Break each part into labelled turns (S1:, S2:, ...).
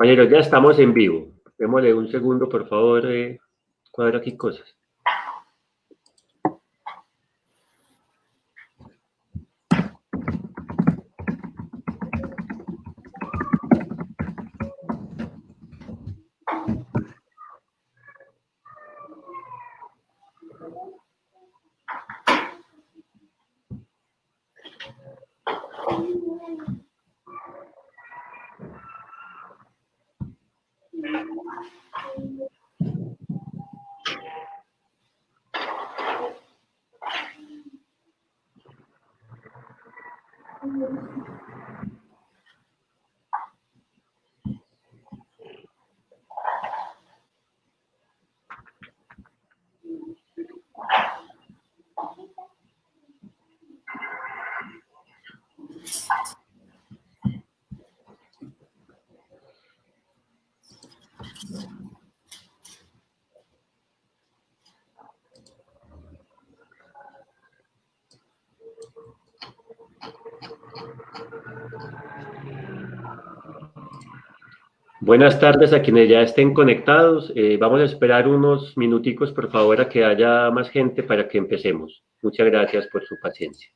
S1: Compañeros, ya estamos en vivo. Démosle un segundo, por favor, cuadro aquí cosas. Buenas tardes a quienes ya estén conectados. Vamos a esperar unos minuticos, por favor, a que haya más gente para que empecemos. Muchas gracias por su paciencia.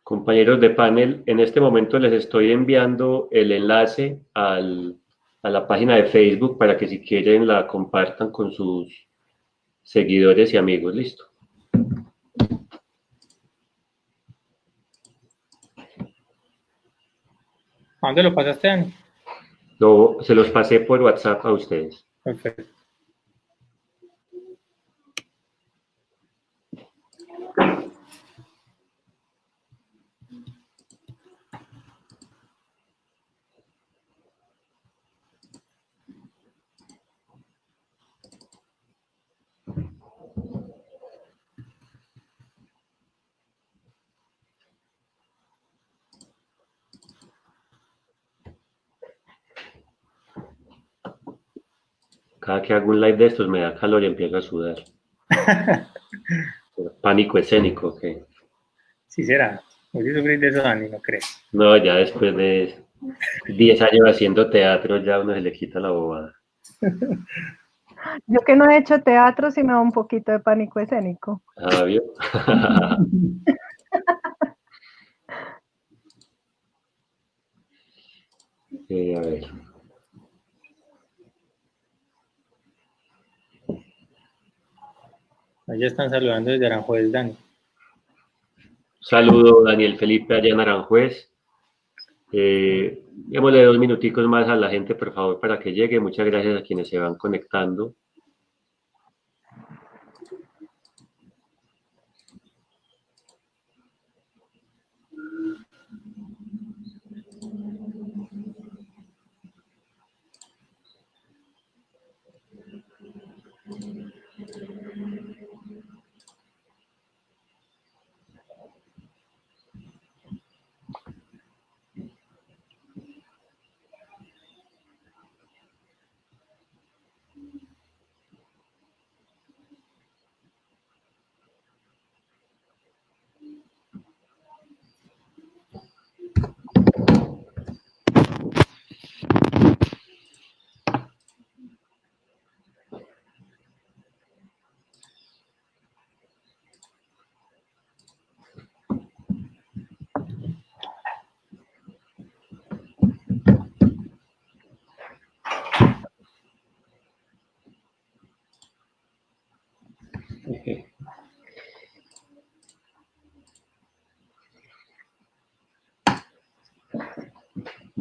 S1: Compañeros de panel, en este momento les estoy enviando el enlace a la página de Facebook para que si quieren la compartan con sus seguidores y amigos. Listo.
S2: ¿A dónde lo pasaste, Dani?
S1: Se los pasé por WhatsApp a ustedes.
S2: Perfecto.
S1: Cada que hago un live de estos me da calor y empiezo a sudar. Pánico escénico, ¿ok?
S2: Sí será. Voy a sufrir de eso, Dani, ¿no crees?
S1: No, ya después de 10 años haciendo teatro, ya uno se le quita la bobada.
S3: Yo que no he hecho teatro, sí me da un poquito de pánico escénico.
S1: Ah, ¿vio? A ver.
S2: Ahí ya están saludando desde Aranjuez, Dani.
S1: Saludo, Daniel Felipe, allá en Aranjuez. Démosle 2 minuticos más a la gente, por favor, para que llegue. Muchas gracias a quienes se van conectando.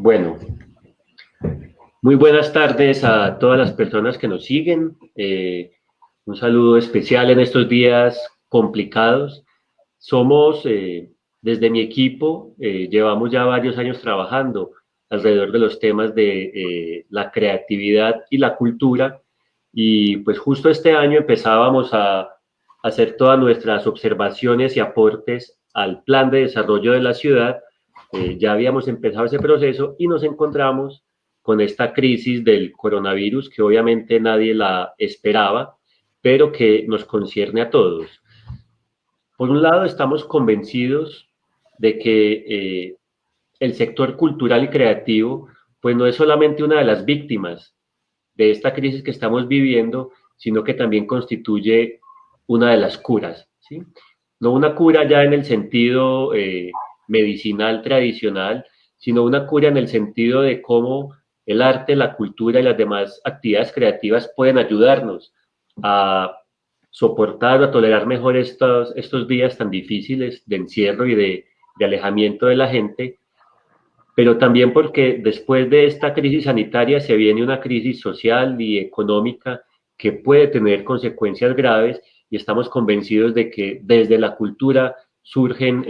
S1: Bueno, muy buenas tardes a todas las personas que nos siguen. Un saludo especial en estos días complicados. Somos, desde mi equipo, llevamos ya varios años trabajando alrededor de los temas de la creatividad y la cultura. Y pues justo este año empezábamos a hacer todas nuestras observaciones y aportes al plan de desarrollo de la ciudad. Ya habíamos empezado ese proceso y nos encontramos con esta crisis del coronavirus que obviamente nadie la esperaba, pero que nos concierne a todos. Por un lado, estamos convencidos de que el sector cultural y creativo, pues no es solamente una de las víctimas de esta crisis que estamos viviendo, sino que también constituye una de las curas, ¿sí? No una cura ya en el sentido medicinal tradicional, sino una cura en el sentido de cómo el arte, la cultura y las demás actividades creativas pueden ayudarnos a soportar o a tolerar mejor estos días tan difíciles de encierro y de alejamiento de la gente, pero también porque después de esta crisis sanitaria se viene una crisis social y económica que puede tener consecuencias graves y estamos convencidos de que desde la cultura surgen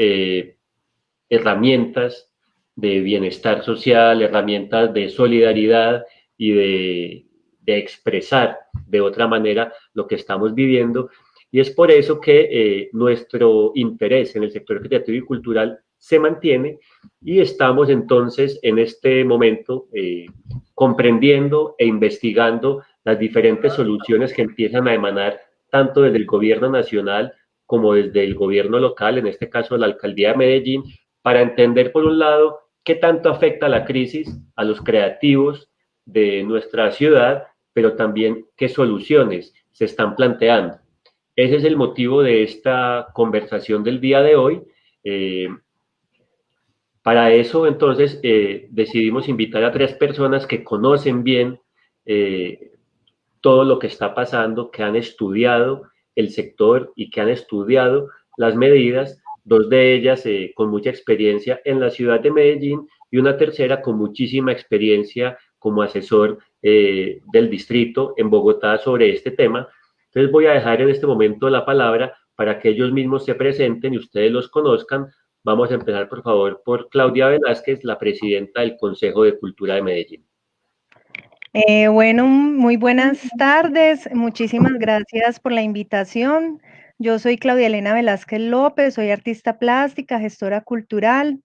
S1: herramientas de bienestar social, herramientas de solidaridad y de expresar de otra manera lo que estamos viviendo. Y es por eso que nuestro interés en el sector creativo y cultural se mantiene y estamos entonces en este momento comprendiendo e investigando las diferentes soluciones que empiezan a emanar tanto desde el gobierno nacional como desde el gobierno local, en este caso la alcaldía de Medellín, para entender por un lado qué tanto afecta la crisis a los creativos de nuestra ciudad, pero también qué soluciones se están planteando. Ese es el motivo de esta conversación del día de hoy. Para eso, entonces, decidimos invitar a tres personas que conocen bien todo lo que está pasando, que han estudiado el sector y que han estudiado las medidas, dos de ellas con mucha experiencia en la ciudad de Medellín y una tercera con muchísima experiencia como asesor del distrito en Bogotá sobre este tema. Entonces voy a dejar en este momento la palabra para que ellos mismos se presenten y ustedes los conozcan. Vamos a empezar, por favor, por Claudia Velázquez, la presidenta del Consejo de Cultura de Medellín.
S3: Bueno, muy buenas tardes. Muchísimas gracias por la invitación. Yo soy Claudia Elena Velázquez López, soy artista plástica, gestora cultural.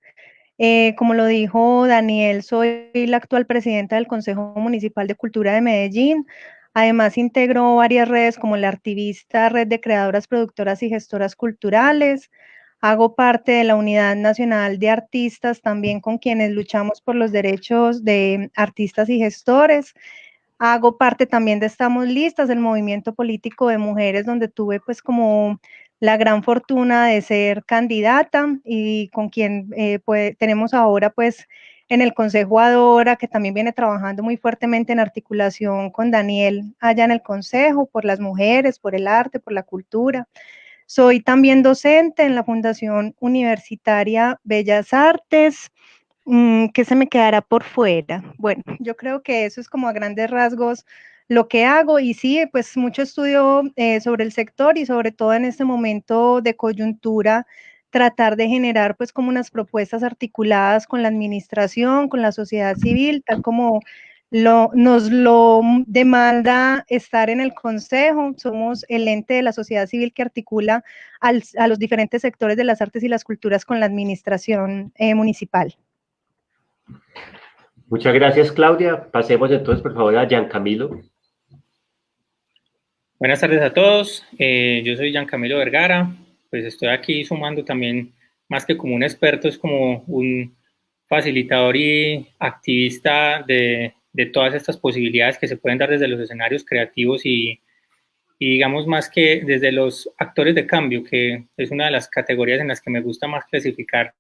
S3: Como lo dijo Daniel, soy la actual presidenta del Consejo Municipal de Cultura de Medellín. Además, integro varias redes como la Artivista, Red de Creadoras, Productoras y Gestoras Culturales. Hago parte de la Unidad Nacional de Artistas, también con quienes luchamos por los derechos de artistas y gestores. Hago parte también de Estamos Listas, el movimiento político de mujeres, donde tuve pues como la gran fortuna de ser candidata y con quien pues, tenemos ahora pues en el Consejo Adora, que también viene trabajando muy fuertemente en articulación con Daniel allá en el Consejo, por las mujeres, por el arte, por la cultura. Soy también docente en la Fundación Universitaria Bellas Artes. ¿Qué se me quedará por fuera? Bueno, yo creo que eso es como a grandes rasgos lo que hago y sí, pues mucho estudio sobre el sector y sobre todo en este momento de coyuntura, tratar de generar pues como unas propuestas articuladas con la administración, con la sociedad civil, tal como nos lo demanda estar en el Consejo. Somos el ente de la sociedad civil que articula a los diferentes sectores de las artes y las culturas con la administración municipal.
S1: Muchas gracias, Claudia. Pasemos entonces, por favor, a Giancamilo.
S2: Buenas tardes a todos. Yo soy Giancamilo Vergara. Pues estoy aquí sumando también, más que como un experto, es como un facilitador y activista de todas estas posibilidades que se pueden dar desde los escenarios creativos y digamos más que desde los actores de cambio, que es una de las categorías en las que me gusta más clasificar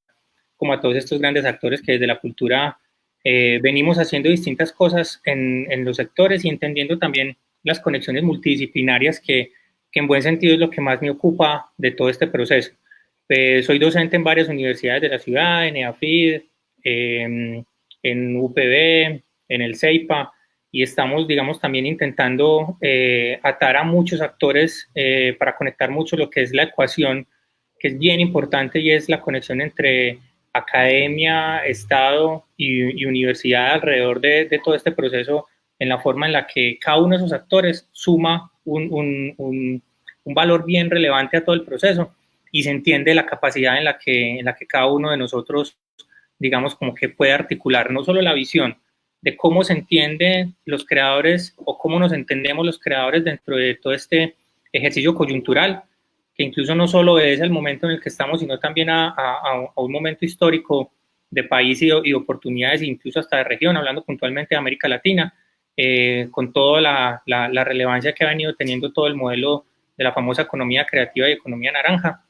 S2: como a todos estos grandes actores que desde la cultura venimos haciendo distintas cosas en los sectores y entendiendo también las conexiones multidisciplinarias que en buen sentido es lo que más me ocupa de todo este proceso. Soy docente en varias universidades de la ciudad, en EAFID, en UPB, en el CEIPA, y estamos, digamos, también intentando atar a muchos actores para conectar mucho lo que es la ecuación, que es bien importante, y es la conexión entre academia, Estado y universidad alrededor de todo este proceso, en la forma en la que cada uno de esos actores suma un valor bien relevante a todo el proceso y se entiende la capacidad en la que cada uno de nosotros, digamos, como que puede articular no solo la visión de cómo se entienden los creadores o cómo nos entendemos los creadores dentro de todo este ejercicio coyuntural, que incluso no solo es el momento en el que estamos, sino también a un momento histórico de país y oportunidades, incluso hasta de región, hablando puntualmente de América Latina, con toda la relevancia que ha venido teniendo todo el modelo de la famosa economía creativa y economía naranja.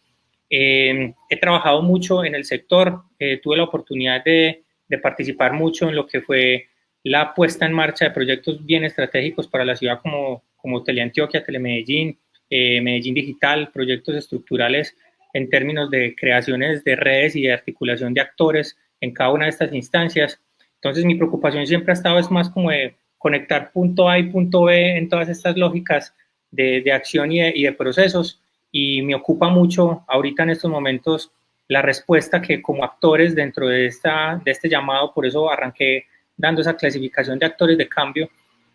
S2: He trabajado mucho en el sector, tuve la oportunidad de participar mucho en lo que fue la puesta en marcha de proyectos bien estratégicos para la ciudad como Teleantioquia, Telemedellín, Medellín Digital, proyectos estructurales en términos de creaciones de redes y de articulación de actores en cada una de estas instancias. Entonces mi preocupación siempre ha estado es más como de conectar punto A y punto B en todas estas lógicas de acción y de procesos, y me ocupa mucho ahorita en estos momentos la respuesta que como actores dentro de este llamado, por eso arranqué dando esa clasificación de actores de cambio,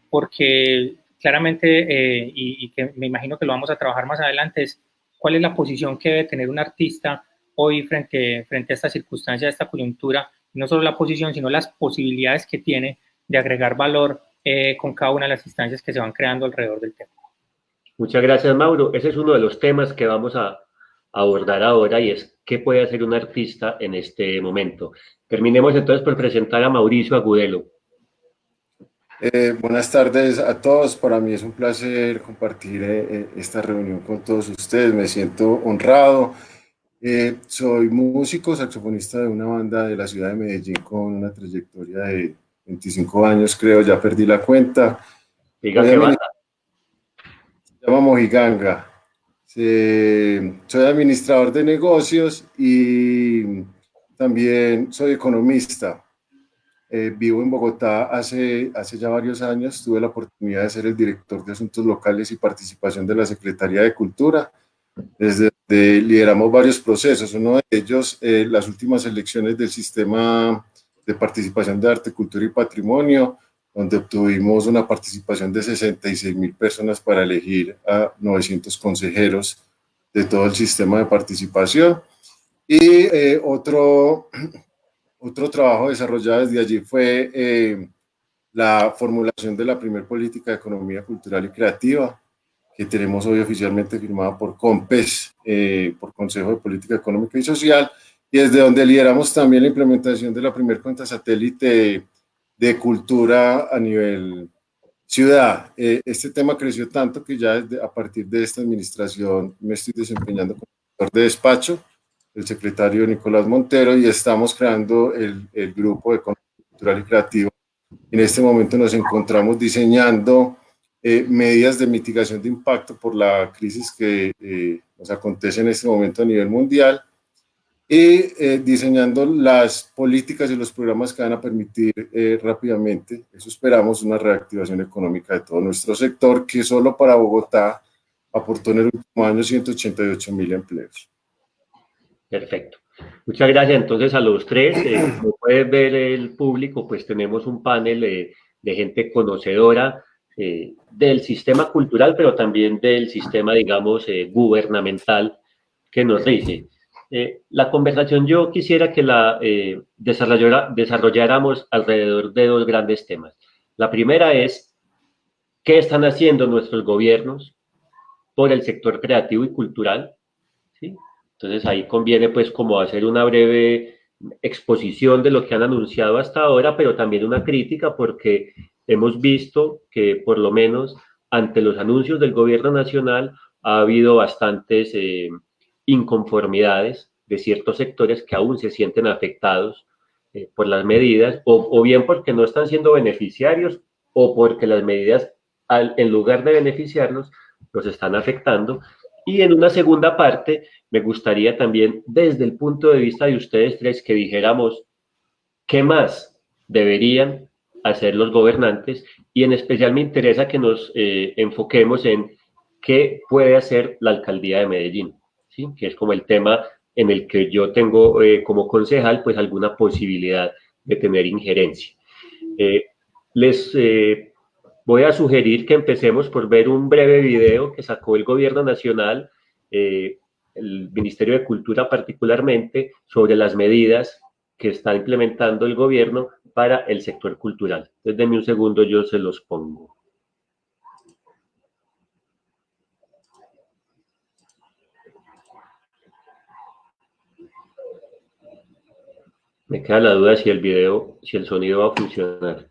S2: porque claramente, y que me imagino que lo vamos a trabajar más adelante, es cuál es la posición que debe tener un artista hoy frente a esta circunstancia, a esta coyuntura, no solo la posición, sino las posibilidades que tiene de agregar valor con cada una de las instancias que se van creando alrededor del tema.
S1: Muchas gracias, Mauro. Ese es uno de los temas que vamos a abordar ahora, y es qué puede hacer un artista en este momento. Terminemos entonces por presentar a Mauricio Agudelo.
S4: Buenas tardes a todos. Para mí es un placer compartir esta reunión con todos ustedes. Me siento honrado. Soy músico, saxofonista de una banda de la ciudad de Medellín con una trayectoria de 25 años, creo, ya perdí la cuenta.
S1: Diga qué banda.
S4: Se llama Mojiganga. Soy administrador de negocios y también soy economista. Vivo en Bogotá hace ya varios años. Tuve la oportunidad de ser el director de Asuntos Locales y Participación de la Secretaría de Cultura, desde donde lideramos varios procesos. Uno de ellos, las últimas elecciones del Sistema de Participación de Arte, Cultura y Patrimonio, donde obtuvimos una participación de 66.000 personas para elegir a 900 consejeros de todo el sistema de participación. Y otro trabajo desarrollado desde allí fue la formulación de la primera política de economía cultural y creativa, que tenemos hoy oficialmente firmada por COMPES, por Consejo de Política Económica y Social, y desde donde lideramos también la implementación de la primera cuenta satélite de cultura a nivel ciudad. Este tema creció tanto que ya a partir de esta administración me estoy desempeñando como director de despacho, el secretario Nicolás Montero, y estamos creando el grupo de economía cultural y creativa. En este momento nos encontramos diseñando medidas de mitigación de impacto por la crisis que nos acontece en este momento a nivel mundial, y diseñando las políticas y los programas que van a permitir rápidamente, eso esperamos, una reactivación económica de todo nuestro sector, que solo para Bogotá aportó en el último año 188.000 empleos.
S1: Perfecto. Muchas gracias entonces a los tres. Como puede ver el público, pues tenemos un panel de gente conocedora del sistema cultural, pero también del sistema, digamos, gubernamental que nos rige. La conversación yo quisiera que la desarrolláramos alrededor de dos grandes temas. La primera es, ¿qué están haciendo nuestros gobiernos por el sector creativo y cultural? ¿Sí? Entonces ahí conviene pues como hacer una breve exposición de lo que han anunciado hasta ahora, pero también una crítica, porque hemos visto que por lo menos ante los anuncios del gobierno nacional ha habido bastantes inconformidades de ciertos sectores que aún se sienten afectados por las medidas, o bien porque no están siendo beneficiarios, o porque las medidas, en lugar de beneficiarlos, los están afectando. Y en una segunda parte, me gustaría también, desde el punto de vista de ustedes tres, que dijéramos, ¿qué más deberían hacer los gobernantes, y en especial me interesa que nos enfoquemos en qué puede hacer la alcaldía de Medellín, ¿sí? Que es como el tema en el que yo tengo como concejal pues alguna posibilidad de tener injerencia. Les voy a sugerir que empecemos por ver un breve video que sacó el gobierno nacional, el Ministerio de Cultura particularmente, sobre las medidas que está implementando el gobierno para el sector cultural. Entonces, denme un segundo, yo se los pongo. Me queda la duda si el video, si el sonido va a funcionar.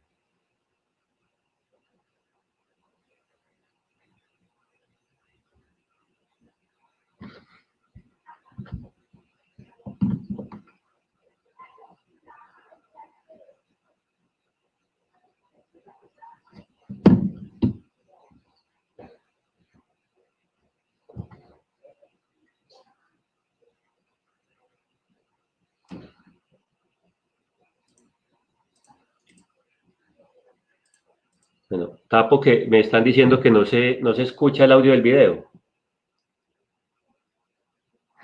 S1: Bueno, tapo que me están diciendo que no se escucha el audio del video.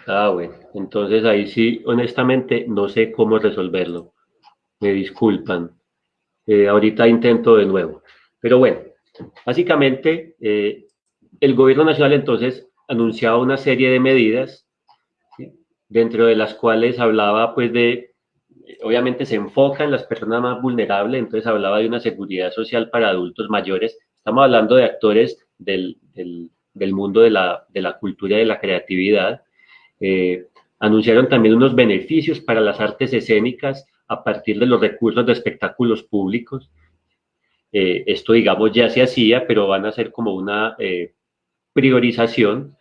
S1: Ah, bueno, entonces ahí sí, honestamente, no sé cómo resolverlo. Me disculpan. Ahorita intento de nuevo. Pero bueno, básicamente, el gobierno nacional entonces anunciaba una serie de medidas, ¿sí? Dentro de las cuales hablaba pues obviamente se enfoca en las personas más vulnerables, entonces hablaba de una seguridad social para adultos mayores. Estamos hablando de actores del mundo de la cultura y de la creatividad. Anunciaron también unos beneficios para las artes escénicas a partir de los recursos de espectáculos públicos. Esto, digamos, ya se hacía, pero van a ser como una priorización,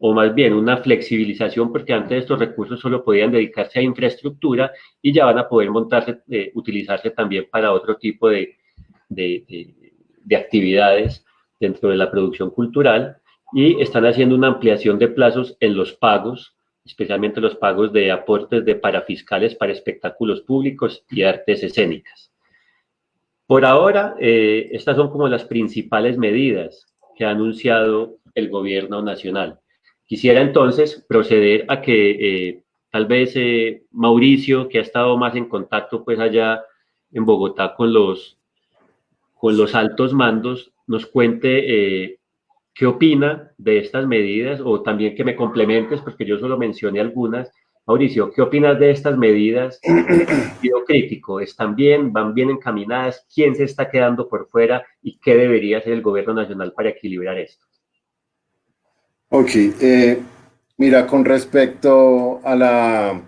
S1: o más bien una flexibilización, porque antes estos recursos solo podían dedicarse a infraestructura y ya van a poder montarse, utilizarse también para otro tipo de actividades dentro de la producción cultural, y están haciendo una ampliación de plazos en los pagos, especialmente los pagos de aportes de parafiscales para espectáculos públicos y artes escénicas. Por ahora, estas son como las principales medidas que ha anunciado el gobierno nacional. Quisiera entonces proceder a que tal vez Mauricio, que ha estado más en contacto pues allá en Bogotá con los altos mandos, nos cuente qué opina de estas medidas, o también que me complementes, porque yo solo mencioné algunas. Mauricio, ¿qué opinas de estas medidas? Sentido crítico, ¿están bien? ¿Van bien encaminadas? ¿Quién se está quedando por fuera? ¿Y qué debería hacer el gobierno nacional para equilibrar esto?
S4: Ok, mira, con respecto a la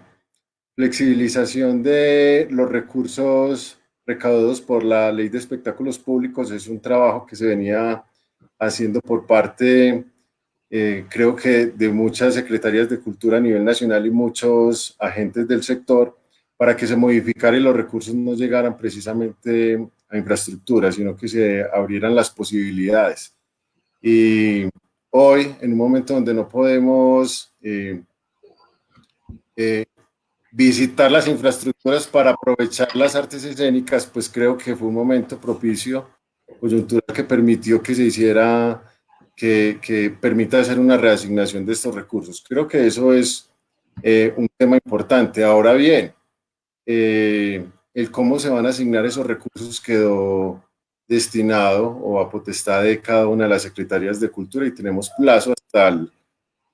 S4: flexibilización de los recursos recaudados por la Ley de Espectáculos Públicos, es un trabajo que se venía haciendo por parte, creo que de muchas secretarías de cultura a nivel nacional y muchos agentes del sector, para que se modificara y los recursos no llegaran precisamente a infraestructura, sino que se abrieran las posibilidades. Y hoy, en un momento donde no podemos visitar las infraestructuras para aprovechar las artes escénicas, pues creo que fue un momento propicio, coyuntural, que permitió que se hiciera, que permita hacer una reasignación de estos recursos. Creo que eso es un tema importante. Ahora bien, el cómo se van a asignar esos recursos quedó destinado o a potestad de cada una de las secretarías de cultura, y tenemos plazo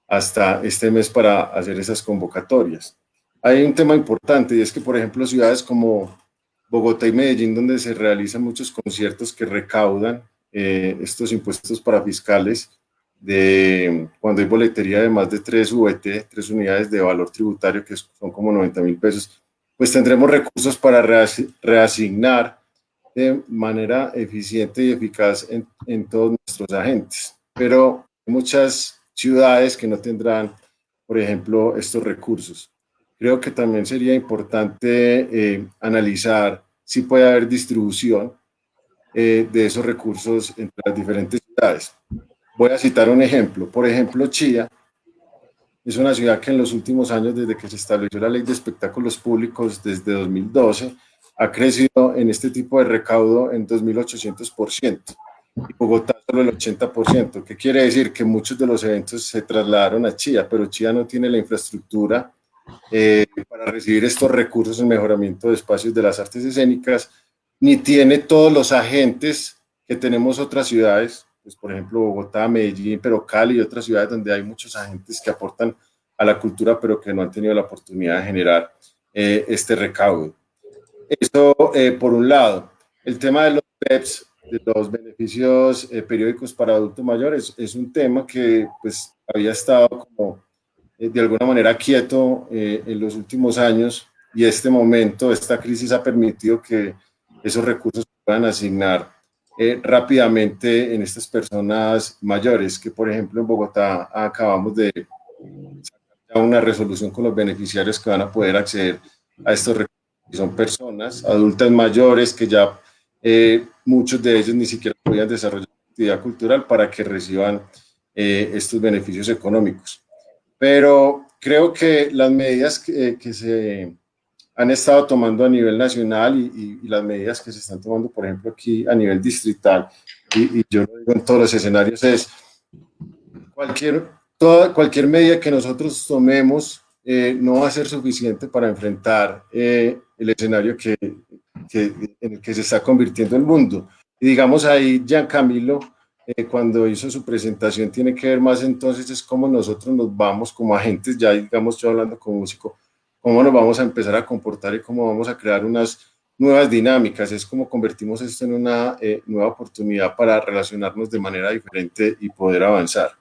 S4: hasta este mes para hacer esas convocatorias. Hay un tema importante, y es que, por ejemplo, ciudades como Bogotá y Medellín, donde se realizan muchos conciertos que recaudan estos impuestos parafiscales, cuando hay boletería de más de 3 VT, 3 unidades de valor tributario, que son como 90.000 pesos, pues tendremos recursos para reasignar de manera eficiente y eficaz en todos nuestros agentes. Pero hay muchas ciudades que no tendrán, por ejemplo, estos recursos. Creo que también sería importante analizar si puede haber distribución de esos recursos entre las diferentes ciudades. Voy a citar un ejemplo. Por ejemplo, Chía es una ciudad que en los últimos años, desde que se estableció la Ley de Espectáculos Públicos desde 2012, ha crecido en este tipo de recaudo en 2.800%. Y Bogotá solo el 80%, que quiere decir que muchos de los eventos se trasladaron a Chía, pero Chía no tiene la infraestructura para recibir estos recursos en mejoramiento de espacios de las artes escénicas, ni tiene todos los agentes que tenemos otras ciudades, pues por ejemplo Bogotá, Medellín, pero Cali y otras ciudades donde hay muchos agentes que aportan a la cultura, pero que no han tenido la oportunidad de generar este recaudo. Eso por un lado. El tema de los BEPS, de los beneficios periódicos para adultos mayores, es un tema que pues había estado como de alguna manera quieto en los últimos años, y este momento, esta crisis ha permitido que esos recursos se puedan asignar rápidamente en estas personas mayores, que por ejemplo en Bogotá acabamos de sacar una resolución con los beneficiarios que van a poder acceder a estos recursos. Son personas adultas mayores que ya muchos de ellos ni siquiera podían desarrollar actividad cultural para que reciban estos beneficios económicos. Pero creo que las medidas que se han estado tomando a nivel nacional y las medidas que se están tomando, por ejemplo, aquí a nivel distrital, y yo lo digo en todos los escenarios, es cualquier medida que nosotros tomemos no va a ser suficiente para enfrentar el escenario en el que se está convirtiendo el mundo. Y digamos ahí, Giancamilo, cuando hizo su presentación, tiene que ver más entonces es cómo nosotros nos vamos como agentes, ya digamos yo hablando como músico, cómo nos vamos a empezar a comportar y cómo vamos a crear unas nuevas dinámicas, es como convertimos esto en una nueva oportunidad para relacionarnos de manera diferente y poder avanzar.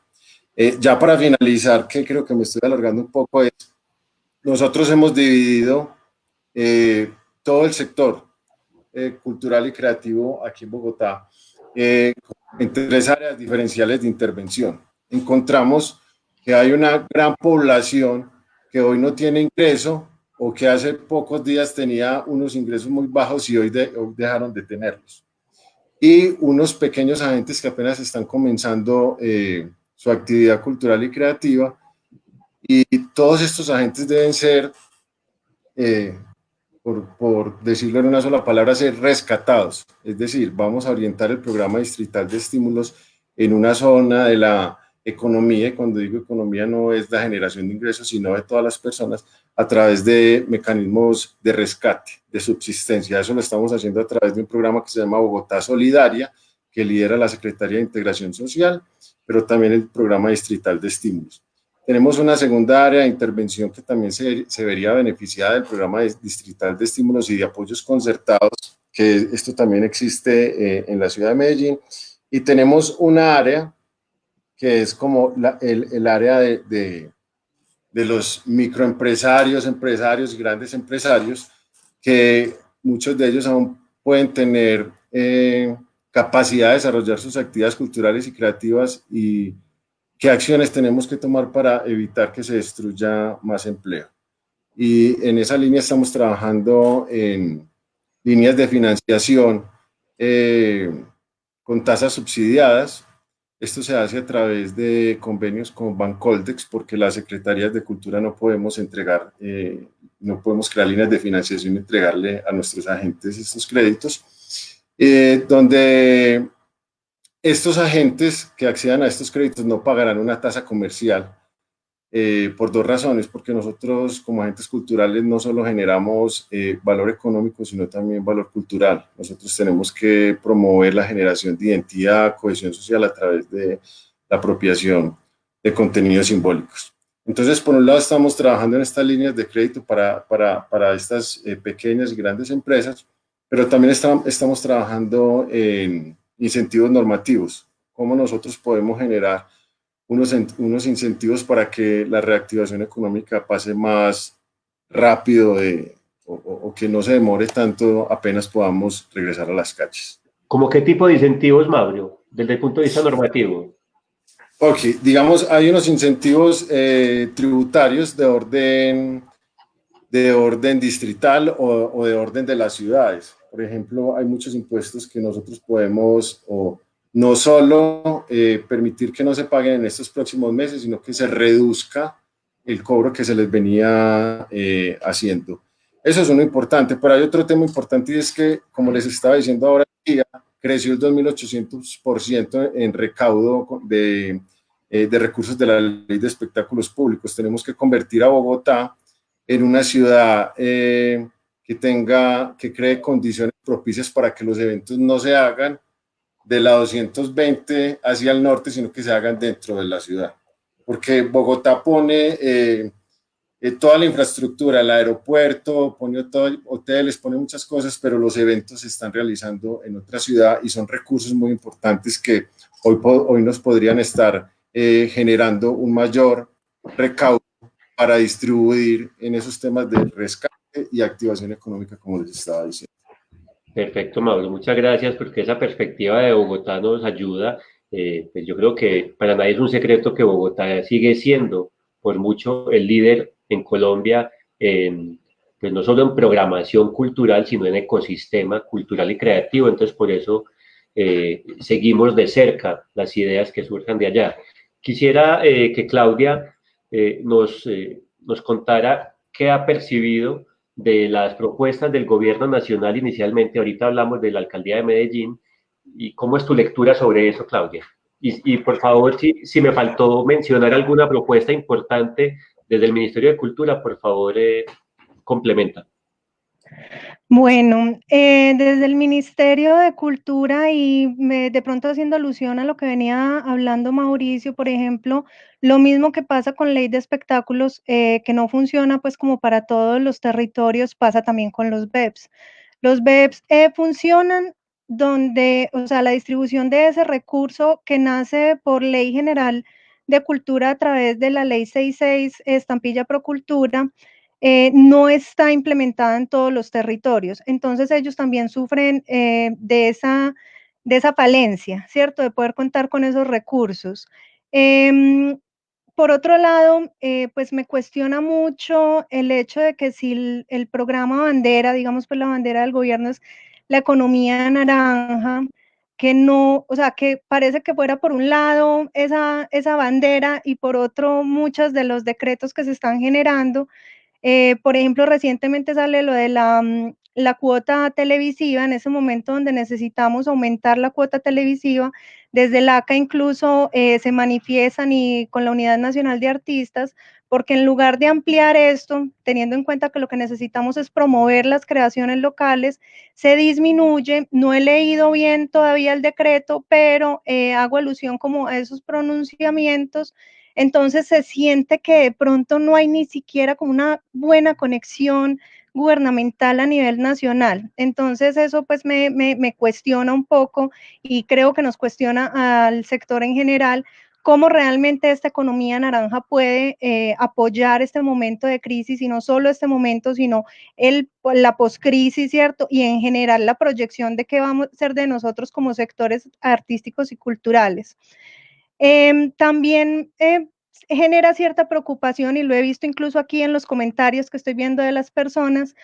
S4: Ya para finalizar, que creo que me estoy alargando un poco, es, nosotros hemos dividido todo el sector cultural y creativo aquí en Bogotá en 3 áreas diferenciales de intervención. Encontramos que hay una gran población que hoy no tiene ingreso o que hace pocos días tenía unos ingresos muy bajos y hoy dejaron de tenerlos. Y unos pequeños agentes que apenas están comenzando su actividad cultural y creativa, y todos estos agentes deben ser, por decirlo en una sola palabra, ser rescatados. Es decir, vamos a orientar el programa distrital de estímulos en una zona de la economía, y cuando digo economía no es la generación de ingresos, sino de todas las personas, a través de mecanismos de rescate, de subsistencia. Eso lo estamos haciendo a través de un programa que se llama Bogotá Solidaria, que lidera la Secretaría de Integración Social, pero también el programa distrital de estímulos. Tenemos una segunda área de intervención que también se vería beneficiada del programa distrital de estímulos y de apoyos concertados, que esto también existe en la ciudad de Medellín. Y tenemos una área que es como el área de los microempresarios, empresarios y grandes empresarios, que muchos de ellos aún pueden tener capacidad de desarrollar sus actividades culturales y creativas, y qué acciones tenemos que tomar para evitar que se destruya más empleo. Y en esa línea estamos trabajando en líneas de financiación con tasas subsidiadas. Esto se hace a través de convenios con Bancoldex, porque las secretarías de cultura no podemos entregar, no podemos crear líneas de financiación y entregarle a nuestros agentes estos créditos, donde estos agentes que accedan a estos créditos no pagarán una tasa comercial por 2 razones, porque nosotros como agentes culturales no solo generamos valor económico, sino también valor cultural. Nosotros tenemos que promover la generación de identidad, cohesión social a través de la apropiación de contenidos simbólicos. Entonces, por un lado estamos trabajando en estas líneas de crédito para estas pequeñas y grandes empresas, pero también estamos trabajando en incentivos normativos, cómo nosotros podemos generar unos incentivos para que la reactivación económica pase más rápido o que no se demore tanto apenas podamos regresar a las calles.
S1: ¿Cómo qué tipo de incentivos, Mauro, desde el punto de vista normativo?
S4: Ok, digamos, hay unos incentivos tributarios de orden distrital o de orden de las ciudades. Por ejemplo, hay muchos impuestos que nosotros podemos no solo permitir que no se paguen en estos próximos meses, sino que se reduzca el cobro que se les venía haciendo. Eso es uno importante, pero hay otro tema importante y es que, como les estaba diciendo ahora, creció el 2.800% en recaudo de recursos de la ley de espectáculos públicos. Tenemos que convertir a Bogotá en una ciudad que cree condiciones propicias para que los eventos no se hagan de la 220 hacia el norte, sino que se hagan dentro de la ciudad. Porque Bogotá pone toda la infraestructura, el aeropuerto, pone hoteles, pone muchas cosas, pero los eventos se están realizando en otra ciudad y son recursos muy importantes que hoy nos podrían estar generando un mayor recaudo para distribuir en esos temas de rescate y activación económica, como les estaba diciendo.
S1: Perfecto, Mauro, muchas gracias porque esa perspectiva de Bogotá nos ayuda. Pues yo creo que para nadie es un secreto que Bogotá sigue siendo por mucho el líder en Colombia, pues no solo en programación cultural, sino en ecosistema cultural y creativo. Entonces, por eso seguimos de cerca las ideas que surjan de allá. Quisiera que Claudia nos contara qué ha percibido de las propuestas del gobierno nacional inicialmente. Ahorita hablamos de la alcaldía de Medellín. ¿Y cómo es tu lectura sobre eso, Claudia? Y por favor, si me faltó mencionar alguna propuesta importante desde el Ministerio de Cultura, por favor, complementa.
S3: Bueno, desde el Ministerio de Cultura y de pronto haciendo alusión a lo que venía hablando Mauricio, por ejemplo, lo mismo que pasa con ley de espectáculos, que no funciona pues como para todos los territorios, pasa también con los BEPS. Los BEPS funcionan donde, o sea, la distribución de ese recurso que nace por Ley General de Cultura a través de la Ley 66, Estampilla Procultura, no está implementada en todos los territorios. Entonces ellos también sufren de esa falencia, ¿cierto? De poder contar con esos recursos. Por otro lado, pues me cuestiona mucho el hecho de que si el programa bandera, digamos, pues la bandera del gobierno es la economía naranja, que no, o sea, que parece que fuera por un lado esa bandera y por otro muchos de los decretos que se están generando. Por ejemplo, recientemente sale lo de la cuota televisiva, en ese momento donde necesitamos aumentar la cuota televisiva. Desde el ACA incluso se manifiestan y con la Unidad Nacional de Artistas, porque en lugar de ampliar esto, teniendo en cuenta que lo que necesitamos es promover las creaciones locales, se disminuye. No he leído bien todavía el decreto, pero hago alusión como a esos pronunciamientos. Entonces se siente que de pronto no hay ni siquiera como una buena conexión gubernamental a nivel nacional. Entonces eso pues me cuestiona un poco y creo que nos cuestiona al sector en general cómo realmente esta economía naranja puede apoyar este momento de crisis, y no solo este momento, sino la poscrisis, ¿cierto? Y en general la proyección de qué vamos a ser de nosotros como sectores artísticos y culturales. También genera cierta preocupación, y lo he visto incluso aquí en los comentarios que estoy viendo de las personas,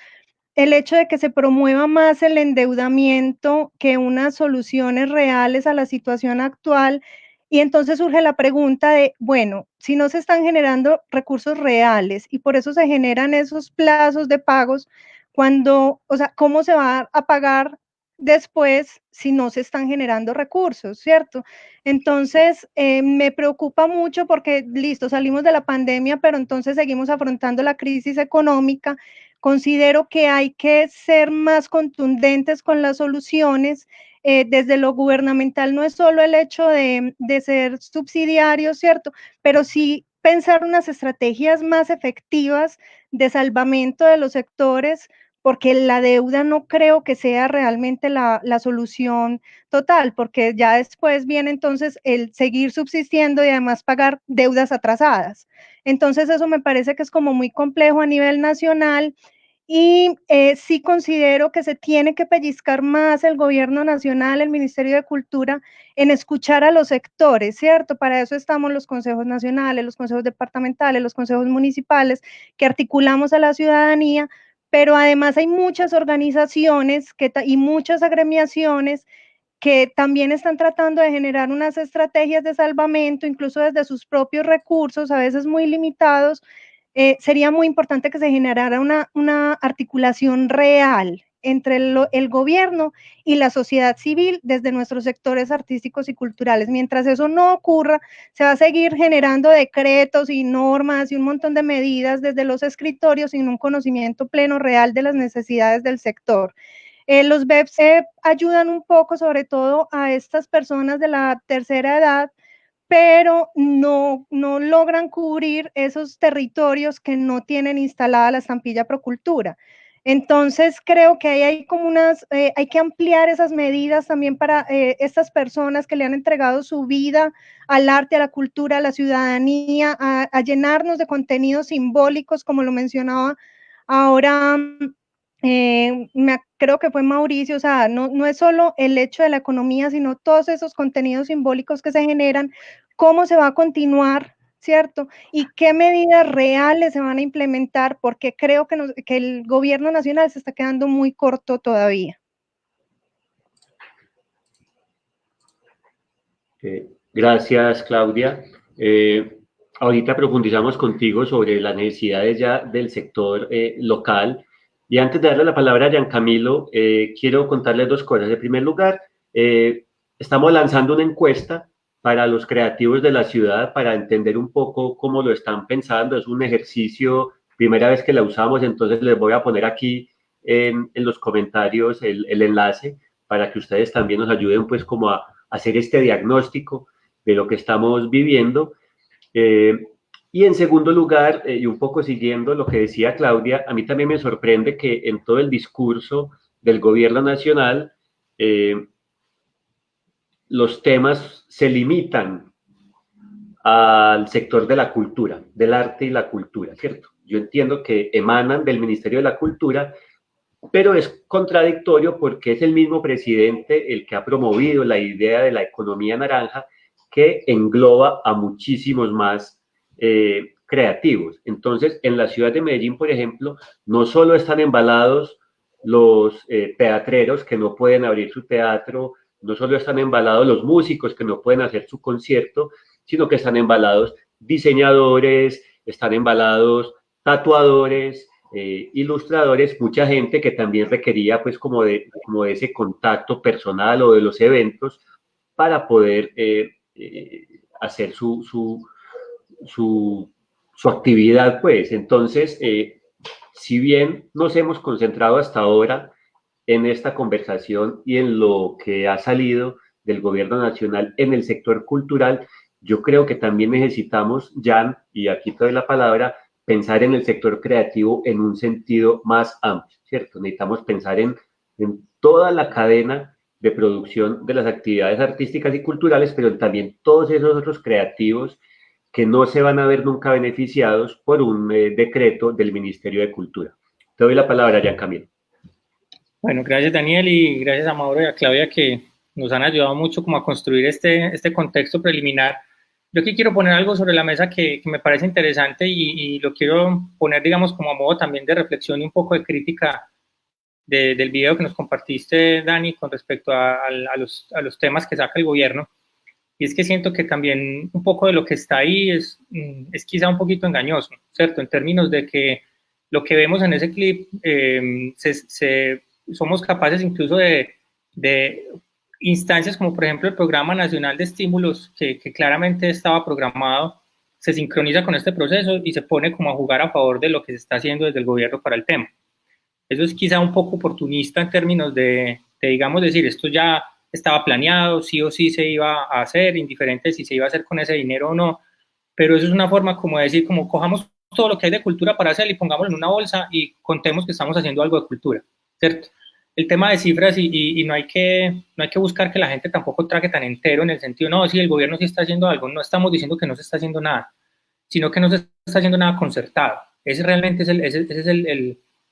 S3: el hecho de que se promueva más el endeudamiento que unas soluciones reales a la situación actual. Y entonces surge la pregunta de, bueno, si no se están generando recursos reales y por eso se generan esos plazos de pagos, o sea, ¿cómo se va a pagar después si no se están generando recursos, cierto? Entonces, me preocupa mucho porque, listo, salimos de la pandemia, pero entonces seguimos afrontando la crisis económica. Considero que hay que ser más contundentes con las soluciones. Desde lo gubernamental no es solo el hecho de ser subsidiario, ¿cierto? Pero sí pensar unas estrategias más efectivas de salvamento de los sectores, porque la deuda no creo que sea realmente la solución total, porque ya después viene entonces el seguir subsistiendo y además pagar deudas atrasadas. Entonces eso me parece que es como muy complejo a nivel nacional. Y sí considero que se tiene que pellizcar más el gobierno nacional, el Ministerio de Cultura, en escuchar a los sectores, ¿cierto? Para eso estamos los consejos nacionales, los consejos departamentales, los consejos municipales, que articulamos a la ciudadanía, pero además hay muchas organizaciones y muchas agremiaciones que también están tratando de generar unas estrategias de salvamento, incluso desde sus propios recursos, a veces muy limitados, sería muy importante que se generara una articulación real entre el gobierno y la sociedad civil desde nuestros sectores artísticos y culturales. Mientras eso no ocurra, se va a seguir generando decretos y normas y un montón de medidas desde los escritorios sin un conocimiento pleno real de las necesidades del sector. Los BEPS ayudan un poco, sobre todo a estas personas de la tercera edad, pero no logran cubrir esos territorios que no tienen instalada la estampilla Procultura. Entonces, creo que ahí hay como hay que ampliar esas medidas también para estas personas que le han entregado su vida al arte, a la cultura, a la ciudadanía, a llenarnos de contenidos simbólicos, como lo mencionaba ahora, creo que fue Mauricio. O sea, no es solo el hecho de la economía, sino todos esos contenidos simbólicos que se generan, cómo se va a continuar, ¿cierto? Y qué medidas reales se van a implementar, porque creo que el gobierno nacional se está quedando muy corto todavía.
S1: Gracias, Claudia. Ahorita profundizamos contigo sobre las necesidades ya del sector local. Y antes de darle la palabra a Giancamilo, quiero contarles dos cosas. En primer lugar, estamos lanzando una encuesta para los creativos de la ciudad para entender un poco cómo lo están pensando. Es un ejercicio, primera vez que la usamos, entonces les voy a poner aquí en los comentarios el enlace para que ustedes también nos ayuden pues como a hacer este diagnóstico de lo que estamos viviendo. Y en segundo lugar, y un poco siguiendo lo que decía Claudia, a mí también me sorprende que en todo el discurso del gobierno nacional los temas se limitan al sector de la cultura, del arte y la cultura, ¿cierto? Yo entiendo que emanan del Ministerio de la Cultura, pero es contradictorio porque es el mismo presidente el que ha promovido la idea de la economía naranja, que engloba a muchísimos más creativos. Entonces, en la ciudad de Medellín, por ejemplo, no solo están embalados los teatreros que no pueden abrir su teatro, no solo están embalados los músicos que no pueden hacer su concierto, sino que están embalados diseñadores, están embalados tatuadores, ilustradores, mucha gente que también requería pues como de ese contacto personal o de los eventos para poder hacer su actividad pues. Entonces, si bien nos hemos concentrado hasta ahora en esta conversación y en lo que ha salido del gobierno nacional en el sector cultural, yo creo que también necesitamos, Jan, y aquí te doy la palabra, pensar en el sector creativo en un sentido más amplio, ¿cierto? Necesitamos pensar en toda la cadena de producción de las actividades artísticas y culturales, pero también todos esos otros creativos que no se van a ver nunca beneficiados por un decreto del Ministerio de Cultura. Te doy la palabra, Giancamilo.
S2: Bueno, gracias Daniel y gracias a Mauro y a Claudia que nos han ayudado mucho como a construir este contexto preliminar. Yo aquí quiero poner algo sobre la mesa que me parece interesante y lo quiero poner, digamos, como a modo también de reflexión y un poco de crítica del video que nos compartiste, Dani, con respecto a los temas que saca el gobierno. Y es que siento que también un poco de lo que está ahí es quizá un poquito engañoso, ¿cierto? En términos de que lo que vemos en ese clip, somos capaces incluso de instancias como por ejemplo el Programa Nacional de Estímulos, que claramente estaba programado, se sincroniza con este proceso y se pone como a jugar a favor de lo que se está haciendo desde el gobierno para el tema. Eso es quizá un poco oportunista en términos de digamos, decir, esto ya estaba planeado, sí o sí se iba a hacer, indiferente si se iba a hacer con ese dinero o no, pero eso es una forma como de decir, como cojamos todo lo que hay de cultura para hacer y pongámoslo en una bolsa y contemos que estamos haciendo algo de cultura, ¿cierto? El tema de cifras y no hay que buscar que la gente tampoco trague tan entero en el sentido, no, si el gobierno sí está haciendo algo, no estamos diciendo que no se está haciendo nada, sino que no se está haciendo nada concertado. Ese realmente es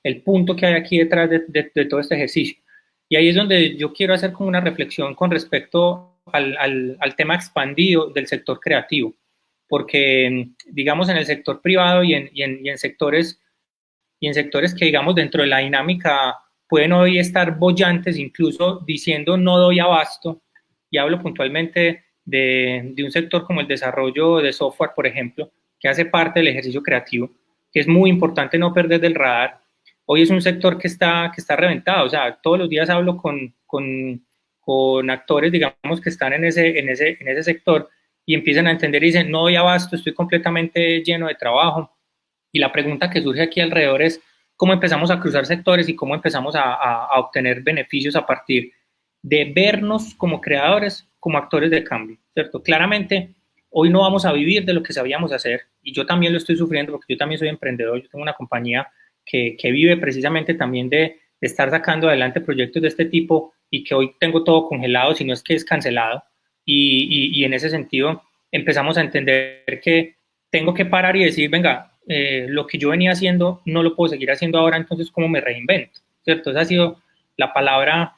S2: el punto que hay aquí detrás de todo este ejercicio. Y ahí es donde yo quiero hacer como una reflexión con respecto al tema expandido del sector creativo, porque digamos en el sector privado y en sectores que digamos dentro de la dinámica pueden hoy estar bollantes, incluso diciendo no doy abasto, y hablo puntualmente de un sector como el desarrollo de software, por ejemplo, que hace parte del ejercicio creativo. que es muy importante no perder del radar. Hoy es un sector que está reventado, o sea, todos los días hablo con actores, digamos, que están en ese sector y empiezan a entender y dicen, no doy abasto, estoy completamente lleno de trabajo. Y la pregunta que surge aquí alrededor es, ¿cómo empezamos a cruzar sectores y cómo empezamos a obtener beneficios a partir de vernos como creadores, como actores de cambio, ¿cierto? Claramente, hoy no vamos a vivir de lo que sabíamos hacer, y yo también lo estoy sufriendo porque yo también soy emprendedor, yo tengo una compañía que vive precisamente también de estar sacando adelante proyectos de este tipo y que hoy tengo todo congelado, si no es que es cancelado, y en ese sentido empezamos a entender que tengo que parar y decir, venga, lo que yo venía haciendo no lo puedo seguir haciendo ahora, entonces ¿cómo me reinvento? ¿Cierto? Esa ha sido la palabra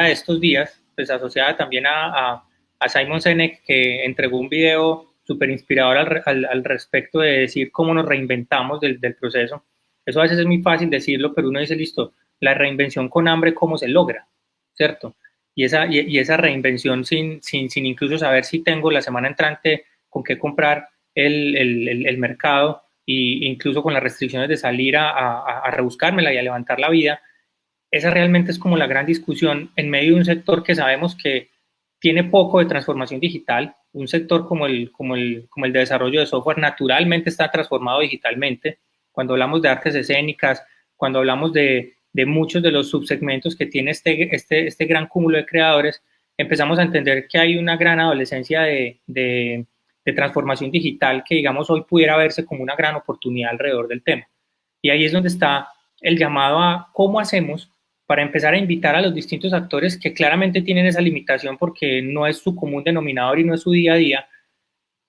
S2: de estos días, pues asociada también a Simon Sinek, que entregó un video súper inspirador al respecto de decir cómo nos reinventamos del proceso. Eso a veces es muy fácil decirlo, pero uno dice, listo, la reinvención con hambre, ¿cómo se logra? ¿Cierto? Y esa reinvención sin incluso saber si tengo la semana entrante con qué comprar el mercado, e incluso con las restricciones de salir a rebuscármela y a levantar la vida, esa realmente es como la gran discusión en medio de un sector que sabemos que tiene poco de transformación digital. Un sector como el de desarrollo de software naturalmente está transformado digitalmente. Cuando hablamos de artes escénicas, cuando hablamos de muchos de los subsegmentos que tiene este gran cúmulo de creadores, empezamos a entender que hay una gran adolescencia de transformación digital que, digamos, hoy pudiera verse como una gran oportunidad alrededor del tema. Y ahí es donde está el llamado a cómo hacemos para empezar a invitar a los distintos actores que claramente tienen esa limitación porque no es su común denominador y no es su día a día,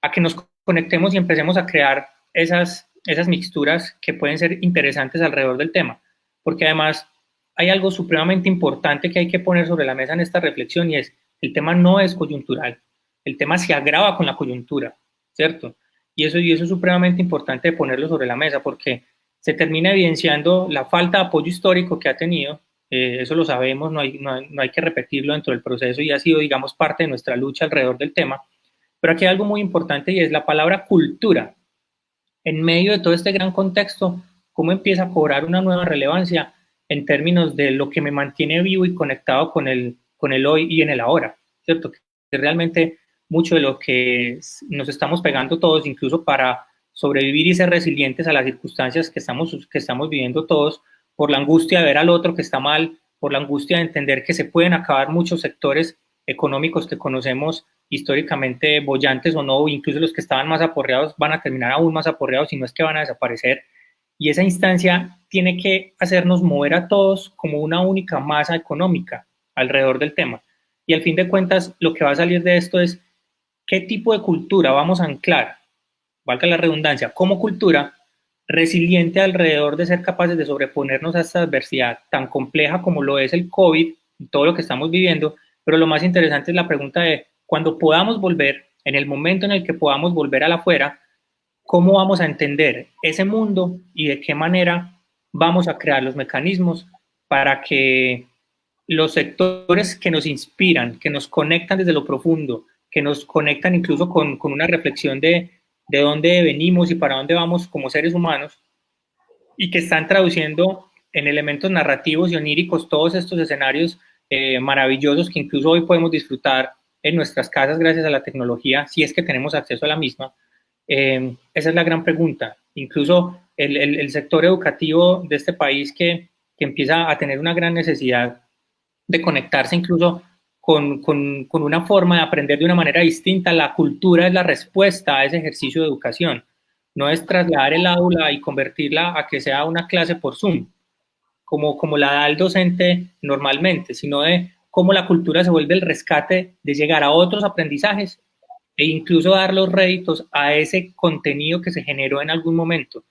S2: a que nos conectemos y empecemos a crear esas mixturas que pueden ser interesantes alrededor del tema. Porque además hay algo supremamente importante que hay que poner sobre la mesa en esta reflexión, y es, el tema no es coyuntural, el tema se agrava con la coyuntura, ¿cierto? Y eso es supremamente importante ponerlo sobre la mesa porque se termina evidenciando la falta de apoyo histórico que ha tenido. Eso lo sabemos, no hay que repetirlo dentro del proceso y ha sido, digamos, parte de nuestra lucha alrededor del tema. Pero aquí hay algo muy importante y es la palabra cultura. En medio de todo este gran contexto, ¿cómo empieza a cobrar una nueva relevancia en términos de lo que me mantiene vivo y conectado con el hoy y en el ahora? ¿Cierto? Que realmente mucho de lo que nos estamos pegando todos, incluso para sobrevivir y ser resilientes a las circunstancias que estamos viviendo todos, por la angustia de ver al otro que está mal, por la angustia de entender que se pueden acabar muchos sectores económicos que conocemos históricamente, bollantes o no, incluso los que estaban más aporreados van a terminar aún más aporreados, y no es que van a desaparecer. Y esa instancia tiene que hacernos mover a todos como una única masa económica alrededor del tema. Y al fin de cuentas, lo que va a salir de esto es qué tipo de cultura vamos a anclar, valga la redundancia, como cultura resiliente alrededor de ser capaces de sobreponernos a esta adversidad tan compleja como lo es el COVID y todo lo que estamos viviendo. Pero lo más interesante es la pregunta de cuando podamos volver, en el momento en el que podamos volver a la afuera, ¿cómo vamos a entender ese mundo y de qué manera vamos a crear los mecanismos para que los sectores que nos inspiran, que nos conectan desde lo profundo, que nos conectan incluso con una reflexión de dónde venimos y para dónde vamos como seres humanos, y que están traduciendo en elementos narrativos y oníricos todos estos escenarios maravillosos que incluso hoy podemos disfrutar en nuestras casas gracias a la tecnología, si es que tenemos acceso a la misma? Esa es la gran pregunta. Incluso el sector educativo de este país que empieza a tener una gran necesidad de conectarse incluso con una forma de aprender de una manera distinta. La cultura es la respuesta a ese ejercicio de educación. No es trasladar el aula y convertirla a que sea una clase por Zoom, como la da el docente normalmente, sino de cómo la cultura se vuelve el rescate de llegar a otros aprendizajes e incluso dar los réditos a ese contenido que se generó en algún momento.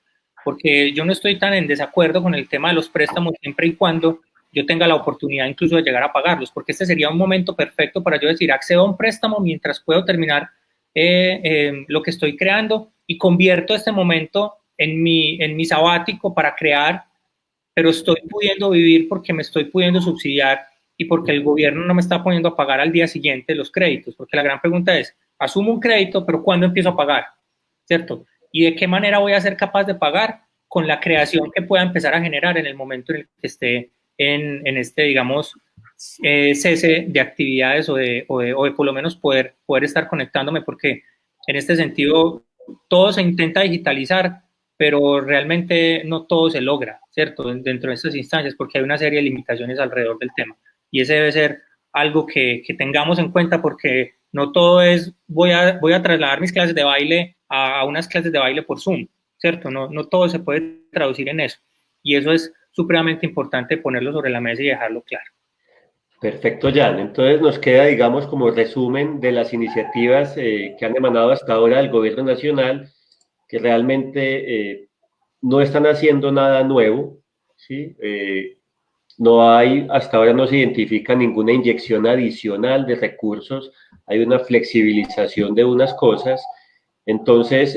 S2: Porque yo no estoy tan en desacuerdo con el tema de los préstamos siempre y cuando yo tenga la oportunidad incluso de llegar a pagarlos, porque este sería un momento perfecto para yo decir, accedo a un préstamo mientras puedo terminar lo que estoy creando y convierto este momento en mi sabático para crear, pero estoy pudiendo vivir porque me estoy pudiendo subsidiar y porque el gobierno no me está poniendo a pagar al día siguiente los créditos, porque la gran pregunta es, asumo un crédito, pero ¿cuándo empiezo a pagar? ¿Cierto? ¿Y de qué manera voy a ser capaz de pagar? Con la creación que pueda empezar a generar en el momento en el que esté en este, digamos, cese de actividades o de por lo menos poder estar conectándome, porque en este sentido todo se intenta digitalizar, pero realmente no todo se logra, ¿cierto? Dentro de estas instancias, porque hay una serie de limitaciones alrededor del tema. Y ese debe ser algo que tengamos en cuenta, porque no todo es voy a trasladar mis clases de baile a unas clases de baile por Zoom, ¿cierto? No todo se puede traducir en eso. Y eso es supremamente importante ponerlo sobre la mesa y dejarlo claro.
S1: Perfecto, Jan. Entonces nos queda, digamos, como resumen de las iniciativas que han emanado hasta ahora del gobierno nacional, que realmente no están haciendo nada nuevo, ¿sí? No hay, hasta ahora no se identifica ninguna inyección adicional de recursos, hay una flexibilización de unas cosas. Entonces,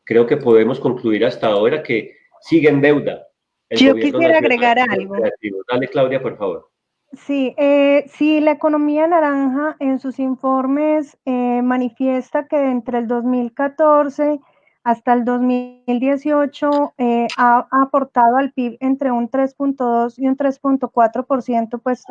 S1: creo que podemos concluir hasta ahora que sigue en deuda el
S3: Yo
S1: gobierno
S3: quisiera
S1: nacional.
S3: agregar algo.
S1: Dale, Claudia, por favor.
S3: Sí, sí, la economía naranja en sus informes manifiesta que entre el 2014 hasta el 2018 ha aportado al PIB entre un 3.2 y un 3.4%, pues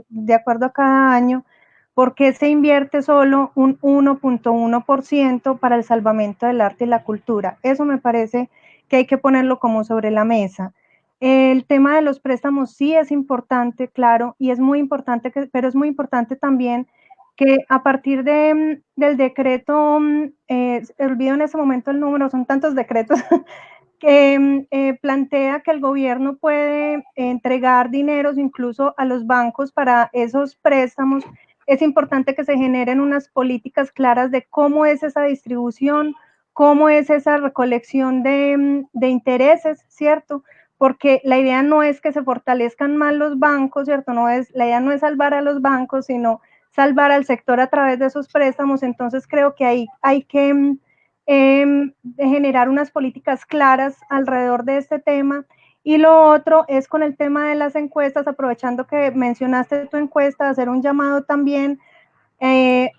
S3: de acuerdo a cada año, porque se invierte solo un 1.1% para el salvamento del arte y la cultura. Eso me parece que hay que ponerlo como sobre la mesa. El tema de los préstamos sí es importante, claro, y es muy importante, pero es muy importante también que a partir del decreto, olvido en ese momento el número, son tantos decretos, que plantea que el gobierno puede entregar dineros incluso a los bancos para esos préstamos. Es importante que se generen unas políticas claras de cómo es esa distribución, cómo es esa recolección de intereses, ¿cierto? Porque la idea no es que se fortalezcan más los bancos, ¿cierto? La idea no es salvar a los bancos, sino salvar al sector a través de esos préstamos. Entonces creo que hay que de generar unas políticas claras alrededor de este tema. Y lo otro es con el tema de las encuestas, aprovechando que mencionaste tu encuesta, hacer un llamado también,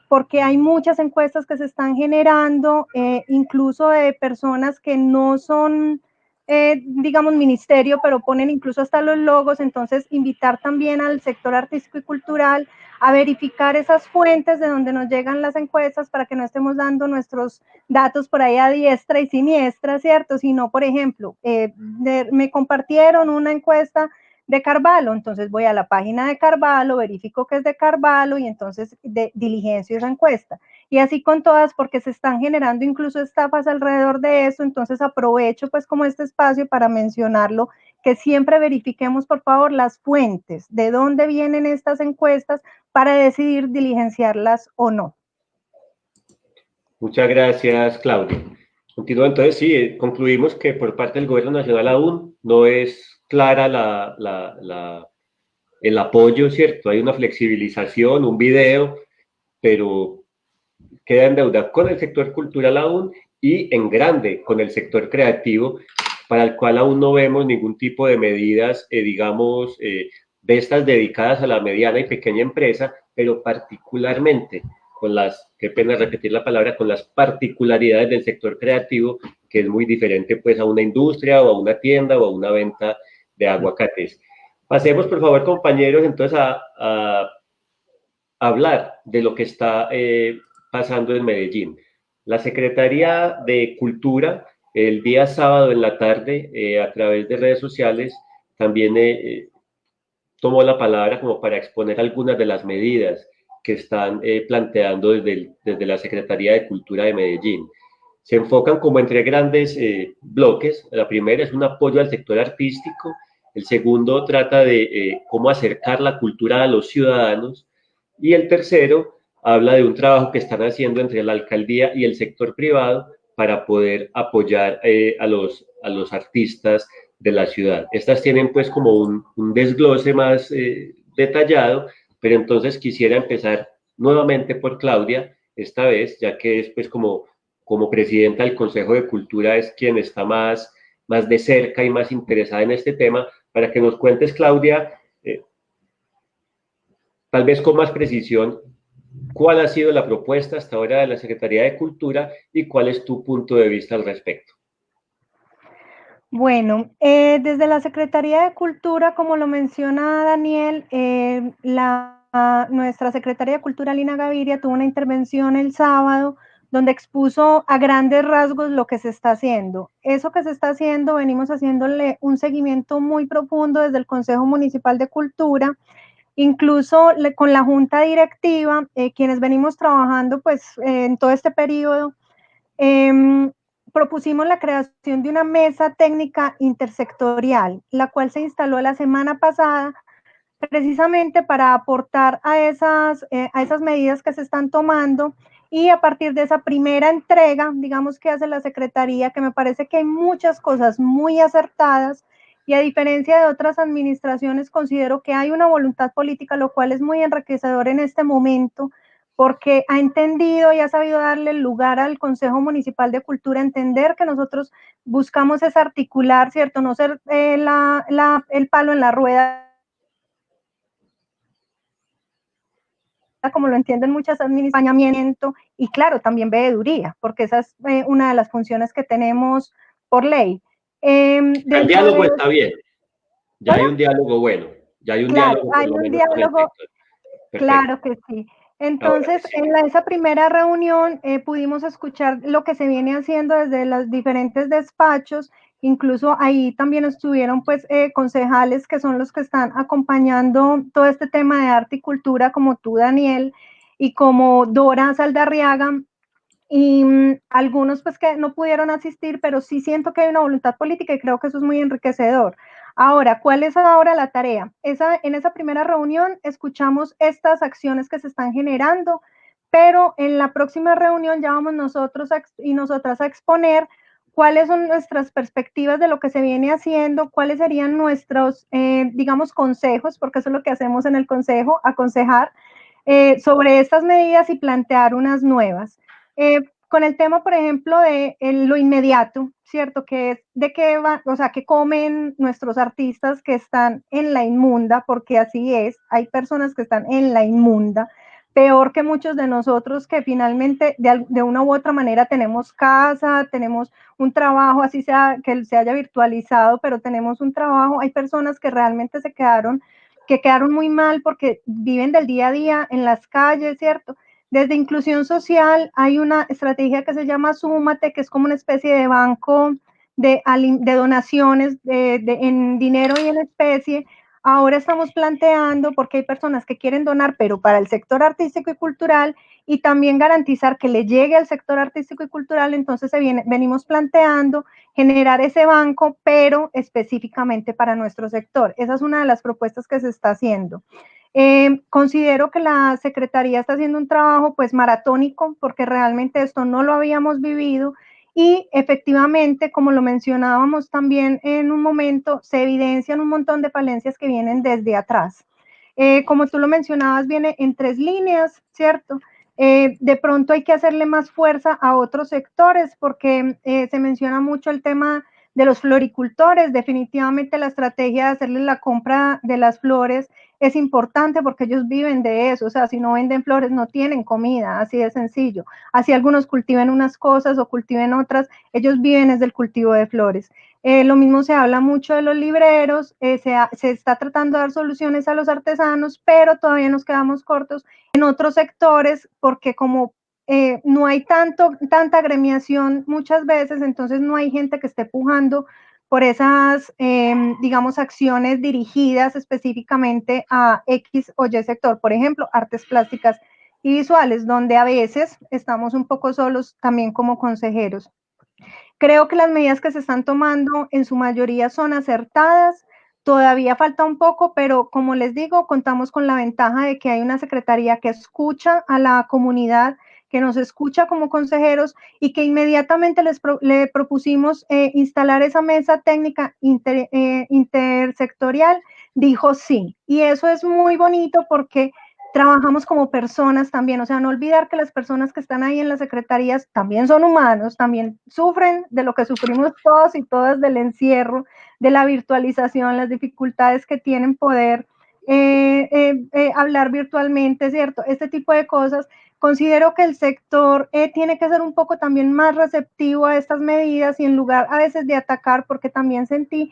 S3: porque hay muchas encuestas que se están generando, incluso de personas que no son, digamos, ministerio, pero ponen incluso hasta los logos. Entonces, invitar también al sector artístico y cultural a verificar esas fuentes de donde nos llegan las encuestas para que no estemos dando nuestros datos por ahí a diestra y siniestra, ¿cierto? Sino, por ejemplo, me compartieron una encuesta de Carvalho, entonces voy a la página de Carvalho, verifico que es de Carvalho y entonces diligencio esa encuesta. Y así con todas, porque se están generando incluso estafas alrededor de eso, entonces aprovecho pues como este espacio para mencionarlo, que siempre verifiquemos por favor las fuentes, de dónde vienen estas encuestas para decidir diligenciarlas o no.
S1: Muchas gracias, Claudia. Continúo, entonces, sí, concluimos que por parte del gobierno nacional aún no es clara el apoyo, ¿cierto? Hay una flexibilización, un video, pero queda en deuda con el sector cultural aún y en grande con el sector creativo, para el cual aún no vemos ningún tipo de medidas, digamos, de estas dedicadas a la mediana y pequeña empresa, pero particularmente con las, qué pena repetir la palabra, con las particularidades del sector creativo, que es muy diferente pues a una industria o a una tienda o a una venta de aguacates. Pasemos, por favor, compañeros, entonces a hablar de lo que está pasando en Medellín. La Secretaría de Cultura, el día sábado en la tarde, a través de redes sociales, también tomó la palabra como para exponer algunas de las medidas que están planteando desde la Secretaría de Cultura de Medellín. Se enfocan como entre grandes bloques. La primera es un apoyo al sector artístico. El segundo trata de cómo acercar la cultura a los ciudadanos. Y el tercero habla de un trabajo que están haciendo entre la alcaldía y el sector privado para poder apoyar a los artistas de la ciudad. Estas tienen pues como un desglose más detallado, pero entonces quisiera empezar nuevamente por Claudia, esta vez, ya que es pues como presidenta del Consejo de Cultura, es quien está más de cerca y más interesada en este tema, para que nos cuentes, Claudia, tal vez con más precisión, ¿Cuál ha sido la propuesta hasta ahora de la Secretaría de Cultura y cuál es tu punto de vista al respecto?
S3: Bueno, desde la Secretaría de Cultura, como lo menciona Daniel, nuestra Secretaría de Cultura, Lina Gaviria, tuvo una intervención el sábado donde expuso a grandes rasgos lo que se está haciendo. Eso que se está haciendo, venimos haciéndole un seguimiento muy profundo desde el Consejo Municipal de Cultura, incluso con la Junta Directiva, quienes venimos trabajando pues en todo este periodo. Propusimos la creación de una mesa técnica intersectorial, la cual se instaló la semana pasada precisamente para aportar a esas medidas que se están tomando y a partir de esa primera entrega, digamos, que hace la Secretaría, que me parece que hay muchas cosas muy acertadas y a diferencia de otras administraciones considero que hay una voluntad política, lo cual es muy enriquecedor en este momento, porque ha entendido y ha sabido darle lugar al Consejo Municipal de Cultura, entender que nosotros buscamos es articular, ¿cierto? No ser el palo en la rueda, como lo entienden muchas administraciones, y claro, también veeduría, porque esa es una de las funciones que tenemos por ley.
S1: El diálogo está bien, ya hay un diálogo bueno, ya hay un diálogo por lo menos con el sector.
S3: Claro que sí. Entonces,
S1: sí.
S3: en esa primera reunión pudimos escuchar lo que se viene haciendo desde los diferentes despachos, incluso ahí también estuvieron pues concejales que son los que están acompañando todo este tema de arte y cultura, como tú, Daniel, y como Dora Saldarriaga, y algunos pues que no pudieron asistir, pero sí siento que hay una voluntad política y creo que eso es muy enriquecedor. Ahora, ¿cuál es ahora la tarea? En esa primera reunión escuchamos estas acciones que se están generando, pero en la próxima reunión ya vamos nosotros y nosotras a exponer cuáles son nuestras perspectivas de lo que se viene haciendo, cuáles serían nuestros, digamos, consejos, porque eso es lo que hacemos en el consejo, aconsejar sobre estas medidas y plantear unas nuevas. Con el tema, por ejemplo, de lo inmediato, ¿cierto? Que es de qué va, o sea, qué comen nuestros artistas que están en la inmunda, porque así es, hay personas que están en la inmunda, peor que muchos de nosotros que finalmente de una u otra manera tenemos casa, tenemos un trabajo, así sea que se haya virtualizado, pero tenemos un trabajo, hay personas que realmente que quedaron muy mal porque viven del día a día en las calles, ¿cierto? Desde inclusión social hay una estrategia que se llama Súmate, que es como una especie de banco de donaciones en dinero y en especie. Ahora estamos planteando, porque hay personas que quieren donar, pero para el sector artístico y cultural, y también garantizar que le llegue al sector artístico y cultural, entonces venimos planteando generar ese banco, pero específicamente para nuestro sector. Esa es una de las propuestas que se está haciendo. Considero que la Secretaría está haciendo un trabajo pues maratónico porque realmente esto no lo habíamos vivido y efectivamente, como lo mencionábamos también en un momento, se evidencian un montón de falencias que vienen desde atrás. Como tú lo mencionabas, viene en 3 líneas, ¿cierto? De pronto hay que hacerle más fuerza a otros sectores porque se menciona mucho el tema de los floricultores. Definitivamente la estrategia de hacerles la compra de las flores es importante porque ellos viven de eso, o sea, si no venden flores no tienen comida, así de sencillo. Así algunos cultiven unas cosas o cultiven otras, ellos viven es del cultivo de flores. Lo mismo se habla mucho de los libreros, se está tratando de dar soluciones a los artesanos, pero todavía nos quedamos cortos en otros sectores porque como no hay tanta agremiación muchas veces, entonces no hay gente que esté pujando por esas, digamos, acciones dirigidas específicamente a X o Y sector, por ejemplo, artes plásticas y visuales, donde a veces estamos un poco solos también como consejeros. Creo que las medidas que se están tomando en su mayoría son acertadas, todavía falta un poco, pero como les digo, contamos con la ventaja de que hay una secretaría que escucha a la comunidad, que nos escucha como consejeros y que inmediatamente le propusimos instalar esa mesa técnica intersectorial, dijo sí. Y eso es muy bonito porque trabajamos como personas también, o sea, no olvidar que las personas que están ahí en las secretarías también son humanos, también sufren de lo que sufrimos todos y todas del encierro, de la virtualización, las dificultades que tienen poder hablar virtualmente, ¿cierto? Este tipo de cosas. Considero que el sector tiene que ser un poco también más receptivo a estas medidas y en lugar a veces de atacar, porque también sentí,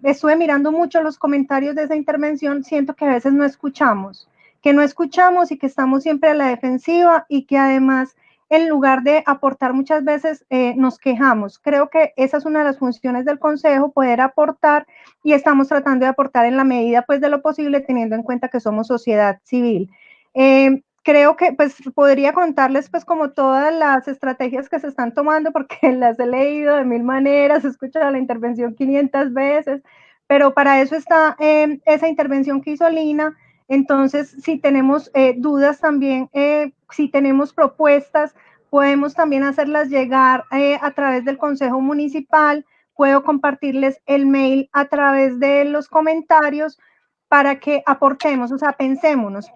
S3: estuve mirando mucho los comentarios de esa intervención, siento que a veces no escuchamos y que estamos siempre a la defensiva y que además en lugar de aportar muchas veces nos quejamos. Creo que esa es una de las funciones del Consejo, poder aportar y estamos tratando de aportar en la medida pues de lo posible teniendo en cuenta que somos sociedad civil. Creo que pues podría contarles pues como todas las estrategias que se están tomando porque las he leído de mil maneras, he escuchado la intervención 500 veces, pero para eso está esa intervención que hizo Lina. Entonces, si tenemos dudas también, si tenemos propuestas, podemos también hacerlas llegar a través del Consejo Municipal, puedo compartirles el mail a través de los comentarios para que aportemos, o sea, pensémonos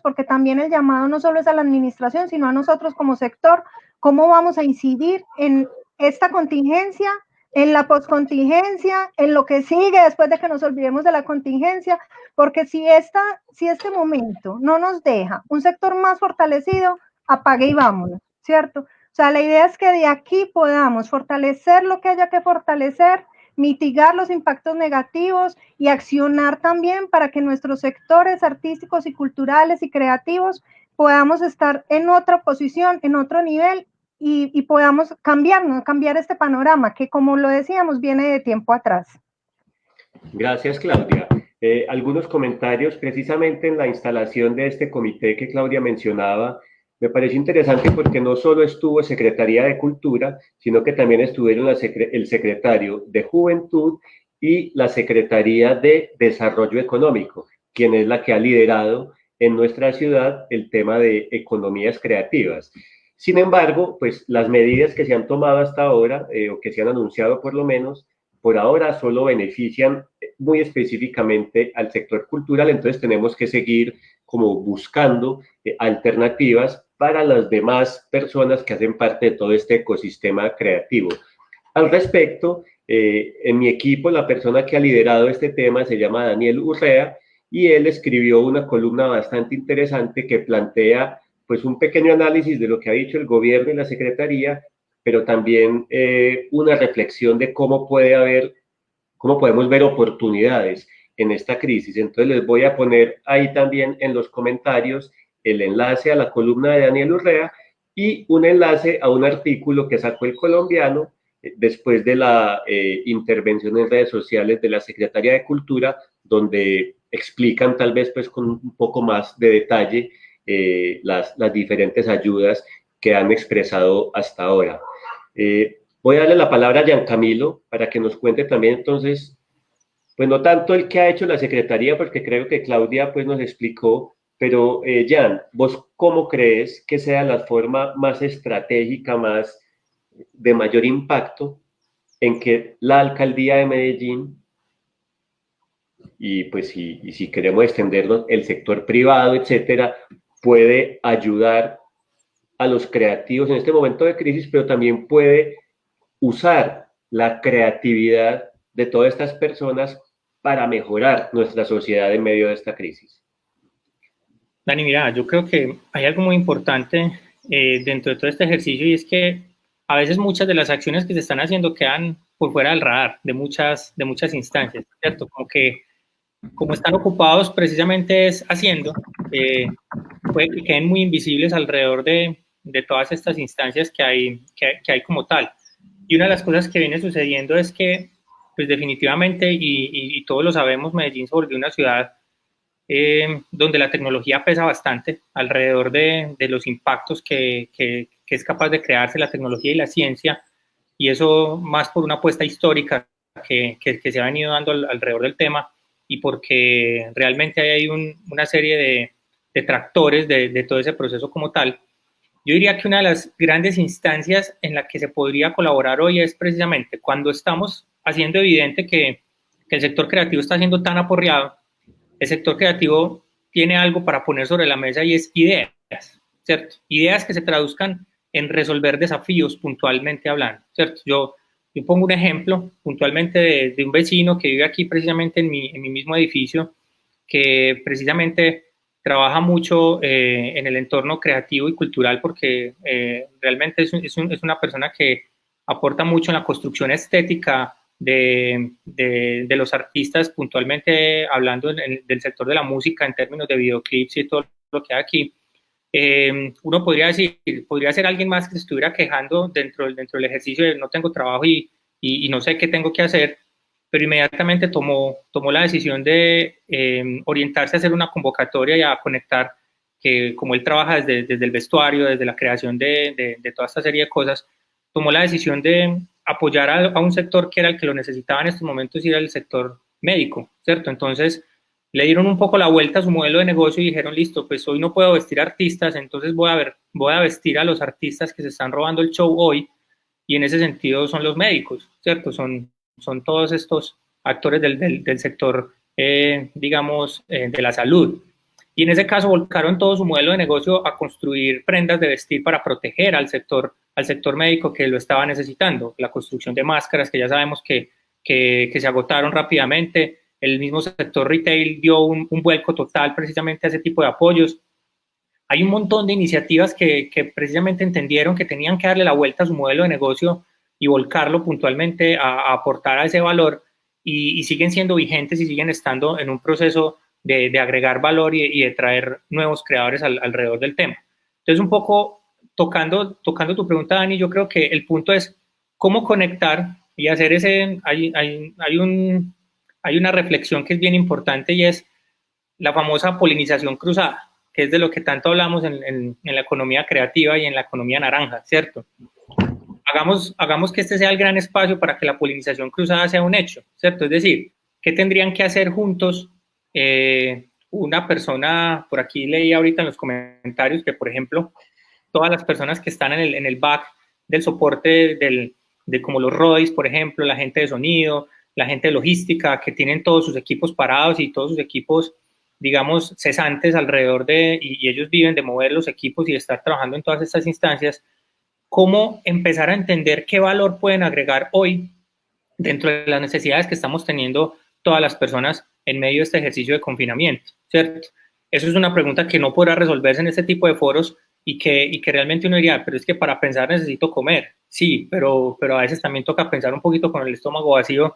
S3: porque también el llamado no solo es a la administración, sino a nosotros como sector, cómo vamos a incidir en esta contingencia, en la postcontingencia, en lo que sigue después de que nos olvidemos de la contingencia, porque si este momento no nos deja un sector más fortalecido, apague y vámonos, ¿cierto? O sea, la idea es que de aquí podamos fortalecer lo que haya que fortalecer, mitigar los impactos negativos y accionar también para que nuestros sectores artísticos y culturales y creativos podamos estar en otra posición, en otro nivel y podamos cambiar este panorama que, como lo decíamos, viene de tiempo atrás.
S1: Gracias, Claudia. Algunos comentarios precisamente en la instalación de este comité que Claudia mencionaba. Me pareció interesante porque no solo estuvo Secretaría de Cultura, sino que también estuvieron el secretario de Juventud y la Secretaría de Desarrollo Económico, quien es la que ha liderado en nuestra ciudad el tema de economías creativas. Sin embargo, pues las medidas que se han tomado hasta ahora, o que se han anunciado por lo menos, por ahora solo benefician muy específicamente al sector cultural, entonces tenemos que seguir como buscando alternativas para las demás personas que hacen parte de todo este ecosistema creativo. Al respecto, en mi equipo, la persona que ha liderado este tema se llama Daniel Urrea y él escribió una columna bastante interesante que plantea pues un pequeño análisis de lo que ha dicho el gobierno y la secretaría, pero también una reflexión de cómo podemos ver oportunidades en esta crisis. Entonces les voy a poner ahí también en los comentarios el enlace a la columna de Daniel Urrea y un enlace a un artículo que sacó El Colombiano después de la intervención en redes sociales de la Secretaría de Cultura, donde explican tal vez pues con un poco más de detalle las diferentes ayudas que han expresado hasta ahora. Voy a darle la palabra a Giancamilo para que nos cuente también entonces, pues no tanto el que ha hecho la Secretaría, porque creo que Claudia pues nos explicó, pero Jan, ¿vos cómo crees que sea la forma más estratégica, más de mayor impacto en que la alcaldía de Medellín y pues si queremos extenderlo, el sector privado, etcétera, puede ayudar a los creativos en este momento de crisis, pero también puede usar la creatividad de todas estas personas para mejorar nuestra sociedad en medio de esta crisis?
S2: Dani, mira, yo creo que hay algo muy importante dentro de todo este ejercicio y es que a veces muchas de las acciones que se están haciendo quedan por fuera del radar de muchas instancias, ¿cierto? Como están ocupados precisamente es haciendo, puede que queden muy invisibles alrededor de todas estas instancias que hay como tal. Y una de las cosas que viene sucediendo es que, pues definitivamente, y todos lo sabemos, Medellín se volvió una ciudad donde la tecnología pesa bastante alrededor de los impactos que es capaz de crearse la tecnología y la ciencia, y eso más por una apuesta histórica que se ha venido dando alrededor del tema, y porque realmente hay una serie de tractores de todo ese proceso como tal. Yo diría que una de las grandes instancias en la que se podría colaborar hoy es precisamente cuando estamos haciendo evidente que el sector creativo está siendo tan aporreado. El sector creativo tiene algo para poner sobre la mesa y es ideas, ¿cierto? Ideas que se traduzcan en resolver desafíos puntualmente hablando, ¿cierto? Yo pongo un ejemplo puntualmente de un vecino que vive aquí precisamente en mi mismo edificio que precisamente trabaja mucho en el entorno creativo y cultural, porque realmente es una persona que aporta mucho en la construcción estética de los artistas, puntualmente hablando del sector de la música en términos de videoclips y todo lo que hay aquí. Uno podría decir, podría ser alguien más que se estuviera quejando dentro del ejercicio de no tengo trabajo y no sé qué tengo que hacer, pero inmediatamente tomó la decisión de orientarse a hacer una convocatoria y a conectar, que como él trabaja desde el vestuario, desde la creación de toda esta serie de cosas, tomó la decisión de apoyar a un sector que era el que lo necesitaba en estos momentos y era el sector médico, ¿cierto? Entonces le dieron un poco la vuelta a su modelo de negocio y dijeron, listo, pues hoy no puedo vestir artistas, entonces voy a vestir a los artistas que se están robando el show hoy, y en ese sentido son los médicos, ¿cierto? Son todos estos actores del sector, digamos, de la salud. Y en ese caso volcaron todo su modelo de negocio a construir prendas de vestir para proteger al sector médico que lo estaba necesitando. La construcción de máscaras, que ya sabemos que se agotaron rápidamente. El mismo sector retail dio un vuelco total precisamente a ese tipo de apoyos. Hay un montón de iniciativas que precisamente entendieron que tenían que darle la vuelta a su modelo de negocio y volcarlo puntualmente a aportar a ese valor, y siguen siendo vigentes y siguen estando en un proceso de agregar valor y de traer nuevos creadores alrededor del tema. Entonces, un poco tocando tu pregunta, Dani, yo creo que el punto es cómo conectar y hacer ese, hay una reflexión que es bien importante, y es la famosa polinización cruzada, que es de lo que tanto hablamos en la economía creativa y en la economía naranja, ¿cierto? Hagamos que este sea el gran espacio para que la polinización cruzada sea un hecho, ¿cierto? Es decir, ¿qué tendrían que hacer juntos? Una persona, por aquí leí ahorita en los comentarios que, por ejemplo, todas las personas que están en el back del soporte de como los ROIs, por ejemplo, la gente de sonido, la gente de logística, que tienen todos sus equipos parados y todos sus equipos, digamos, cesantes alrededor y ellos viven de mover los equipos y de estar trabajando en todas estas instancias. ¿Cómo empezar a entender qué valor pueden agregar hoy dentro de las necesidades que estamos teniendo todas las personas en medio de este ejercicio de confinamiento, ¿cierto? Eso es una pregunta que no podrá resolverse en este tipo de foros y que realmente uno diría, pero es que para pensar necesito comer. Sí, pero a veces también toca pensar un poquito con el estómago vacío,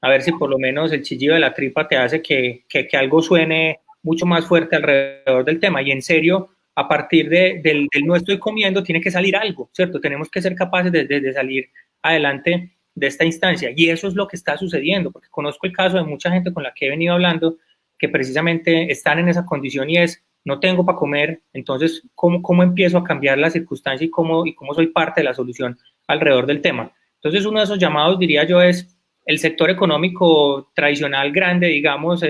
S2: a ver si por lo menos el chillido de la tripa te hace que algo suene mucho más fuerte alrededor del tema. Y en serio, a partir del no estoy comiendo, tiene que salir algo, ¿cierto? Tenemos que ser capaces de salir adelante de esta instancia, y eso es lo que está sucediendo, porque conozco el caso de mucha gente con la que he venido hablando que precisamente están en esa condición, y es, no tengo para comer, entonces, ¿cómo empiezo a cambiar la circunstancia y cómo soy parte de la solución alrededor del tema? Entonces, uno de esos llamados, diría yo, es el sector económico tradicional grande, digamos,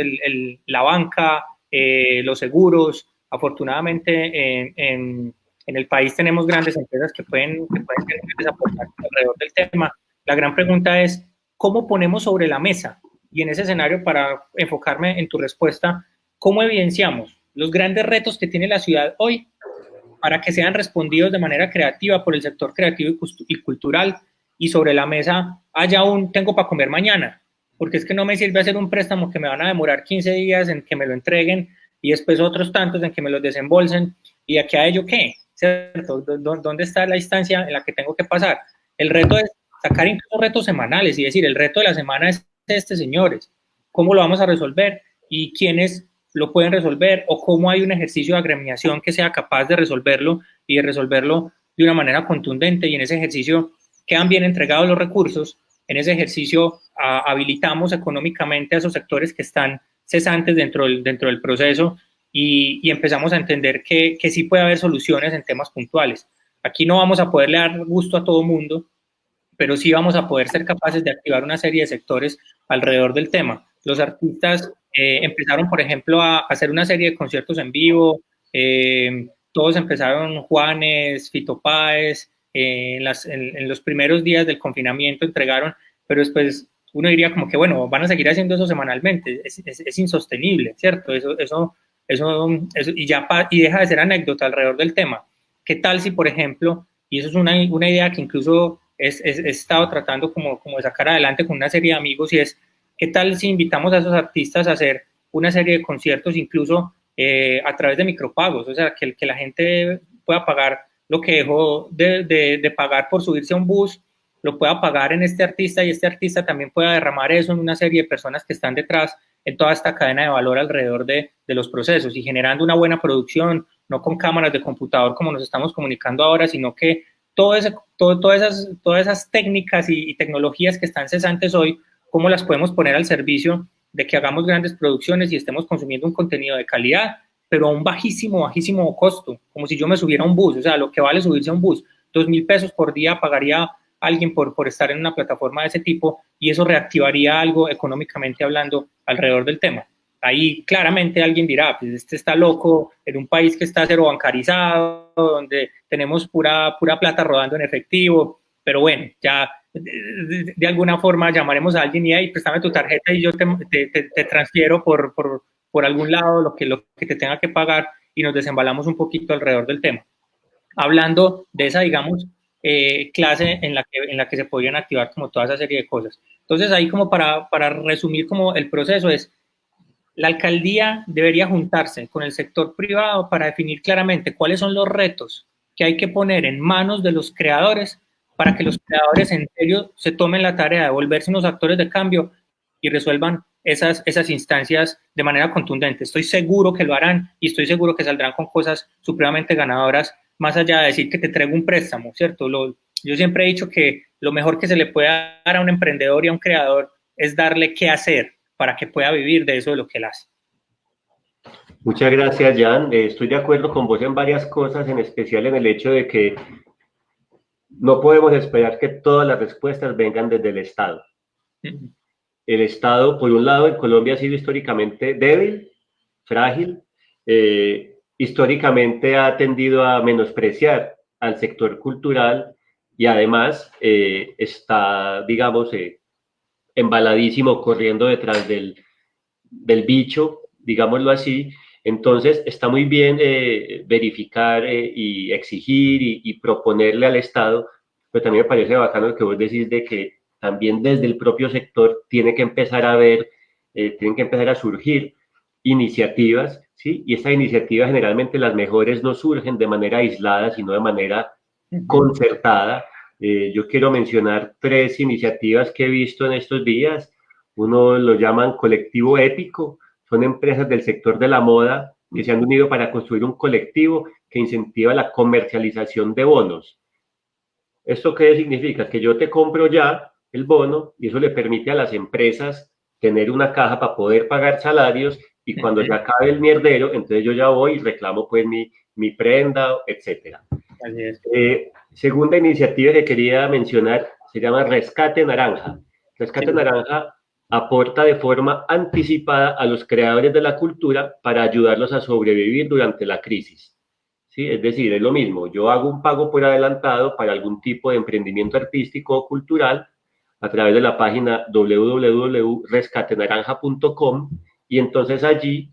S2: la banca, los seguros. Afortunadamente, en el país tenemos grandes empresas que pueden ser grandes aportantes alrededor del tema. La gran pregunta es, ¿cómo ponemos sobre la mesa? Y en ese escenario, para enfocarme en tu respuesta, ¿cómo evidenciamos los grandes retos que tiene la ciudad hoy para que sean respondidos de manera creativa por el sector creativo y cultural, y sobre la mesa haya un tengo para comer mañana? Porque es que no me sirve hacer un préstamo que me van a demorar 15 días en que me lo entreguen y después otros tantos en que me los desembolsen, y de aquí a ello, ¿qué? ¿Cierto? ¿Dónde está la instancia en la que tengo que pasar? El reto es sacar incluso retos semanales y decir, el reto de la semana es este, señores, ¿cómo lo vamos a resolver? ¿Y quiénes lo pueden resolver? ¿O cómo hay un ejercicio de agremiación que sea capaz de resolverlo y de resolverlo de una manera contundente? Y en ese ejercicio quedan bien entregados los recursos, en ese ejercicio habilitamos económicamente a esos sectores que están cesantes dentro del proceso, y empezamos a entender que sí puede haber soluciones en temas puntuales. Aquí no vamos a poderle dar gusto a todo mundo, pero sí vamos a poder ser capaces de activar una serie de sectores alrededor del tema. Los artistas empezaron, por ejemplo, a hacer una serie de conciertos en vivo, todos empezaron, Juanes, Fito Páez, en los primeros días del confinamiento entregaron, pero después uno diría como que, bueno, van a seguir haciendo eso semanalmente, es insostenible, ¿cierto? Eso y deja de ser anécdota alrededor del tema. ¿Qué tal si, por ejemplo, y eso es una idea que incluso he estado tratando como de sacar adelante con una serie de amigos, y es, ¿qué tal si invitamos a esos artistas a hacer una serie de conciertos incluso a través de micropagos, o sea, que la gente pueda pagar lo que dejó de pagar por subirse a un bus, lo pueda pagar en este artista y este artista también pueda derramar eso en una serie de personas que están detrás en toda esta cadena de valor alrededor de los procesos y generando una buena producción, no con cámaras de computador como nos estamos comunicando ahora, sino que todas esas técnicas y tecnologías que están cesantes hoy, cómo las podemos poner al servicio de que hagamos grandes producciones y estemos consumiendo un contenido de calidad, pero a un bajísimo costo, como si yo me subiera a un bus, o sea, lo que vale subirse a un bus, 2.000 pesos por día pagaría alguien por estar en una plataforma de ese tipo y eso reactivaría algo económicamente hablando alrededor del tema. Ahí claramente alguien dirá, pues este está loco en un país que está cero bancarizado, donde tenemos pura plata rodando en efectivo, pero bueno, ya de alguna forma llamaremos a alguien y hey, préstame tu tarjeta y yo te transfiero por algún lado lo que te tenga que pagar y nos desembalamos un poquito alrededor del tema. Hablando de esa, digamos, clase en la que se podrían activar como toda esa serie de cosas. Entonces ahí como para resumir como el proceso es, la alcaldía debería juntarse con el sector privado para definir claramente cuáles son los retos que hay que poner en manos de los creadores para que los creadores en serio se tomen la tarea de volverse unos actores de cambio y resuelvan esas instancias de manera contundente. Estoy seguro que lo harán y estoy seguro que saldrán con cosas supremamente ganadoras, más allá de decir que te traigo un préstamo, ¿cierto? Yo siempre he dicho que lo mejor que se le puede dar a un emprendedor y a un creador es darle qué hacer para que pueda vivir de eso de lo que él hace.
S1: Muchas gracias, Jan. Estoy de acuerdo con vos en varias cosas, en especial en el hecho de que no podemos esperar que todas las respuestas vengan desde el Estado. El Estado, por un lado, en Colombia ha sido históricamente débil, frágil, históricamente ha tendido a menospreciar al sector cultural y además está, digamos, embaladísimo corriendo detrás del bicho, digámoslo así. Entonces está muy bien verificar y exigir y proponerle al Estado, pero también me parece bacano lo que vos decís de que también desde el propio sector tiene que empezar a ver, tienen que empezar a surgir iniciativas, ¿sí? Y estas iniciativas generalmente las mejores no surgen de manera aislada, sino de manera concertada. Yo quiero mencionar 3 iniciativas que he visto en estos días. Uno lo llaman Colectivo Épico, son empresas del sector de la moda que se han unido para construir un colectivo que incentiva la comercialización de bonos. ¿Esto qué significa? Que yo te compro ya el bono y eso le permite a las empresas tener una caja para poder pagar salarios y cuando ya acabe el mierdero, entonces yo ya voy y reclamo pues mi prenda, etcétera. Segunda iniciativa que quería mencionar se llama Rescate Naranja. Rescate Naranja aporta de forma anticipada a los creadores de la cultura para ayudarlos a sobrevivir durante la crisis. ¿Sí? Es decir, es lo mismo, yo hago un pago por adelantado para algún tipo de emprendimiento artístico o cultural a través de la página www.rescatenaranja.com y entonces allí,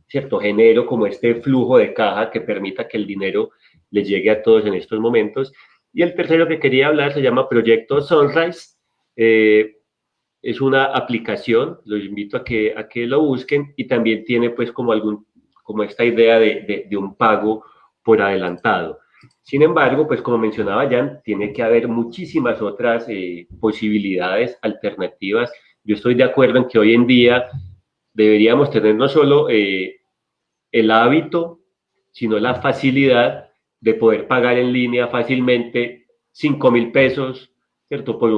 S1: ¿cierto? Genero como este flujo de caja que permita que el dinero le llegue a todos en estos momentos. Y el tercero que quería hablar se llama Proyecto Sunrise. Es una aplicación, los invito a que lo busquen y también tiene pues como esta idea de un pago por adelantado. Sin embargo, pues como mencionaba Jan, tiene que haber muchísimas otras posibilidades alternativas. Yo estoy de acuerdo en que hoy en día deberíamos tener no solo el hábito, sino la facilidad de poder pagar en línea fácilmente 5.000 pesos, ¿cierto? Por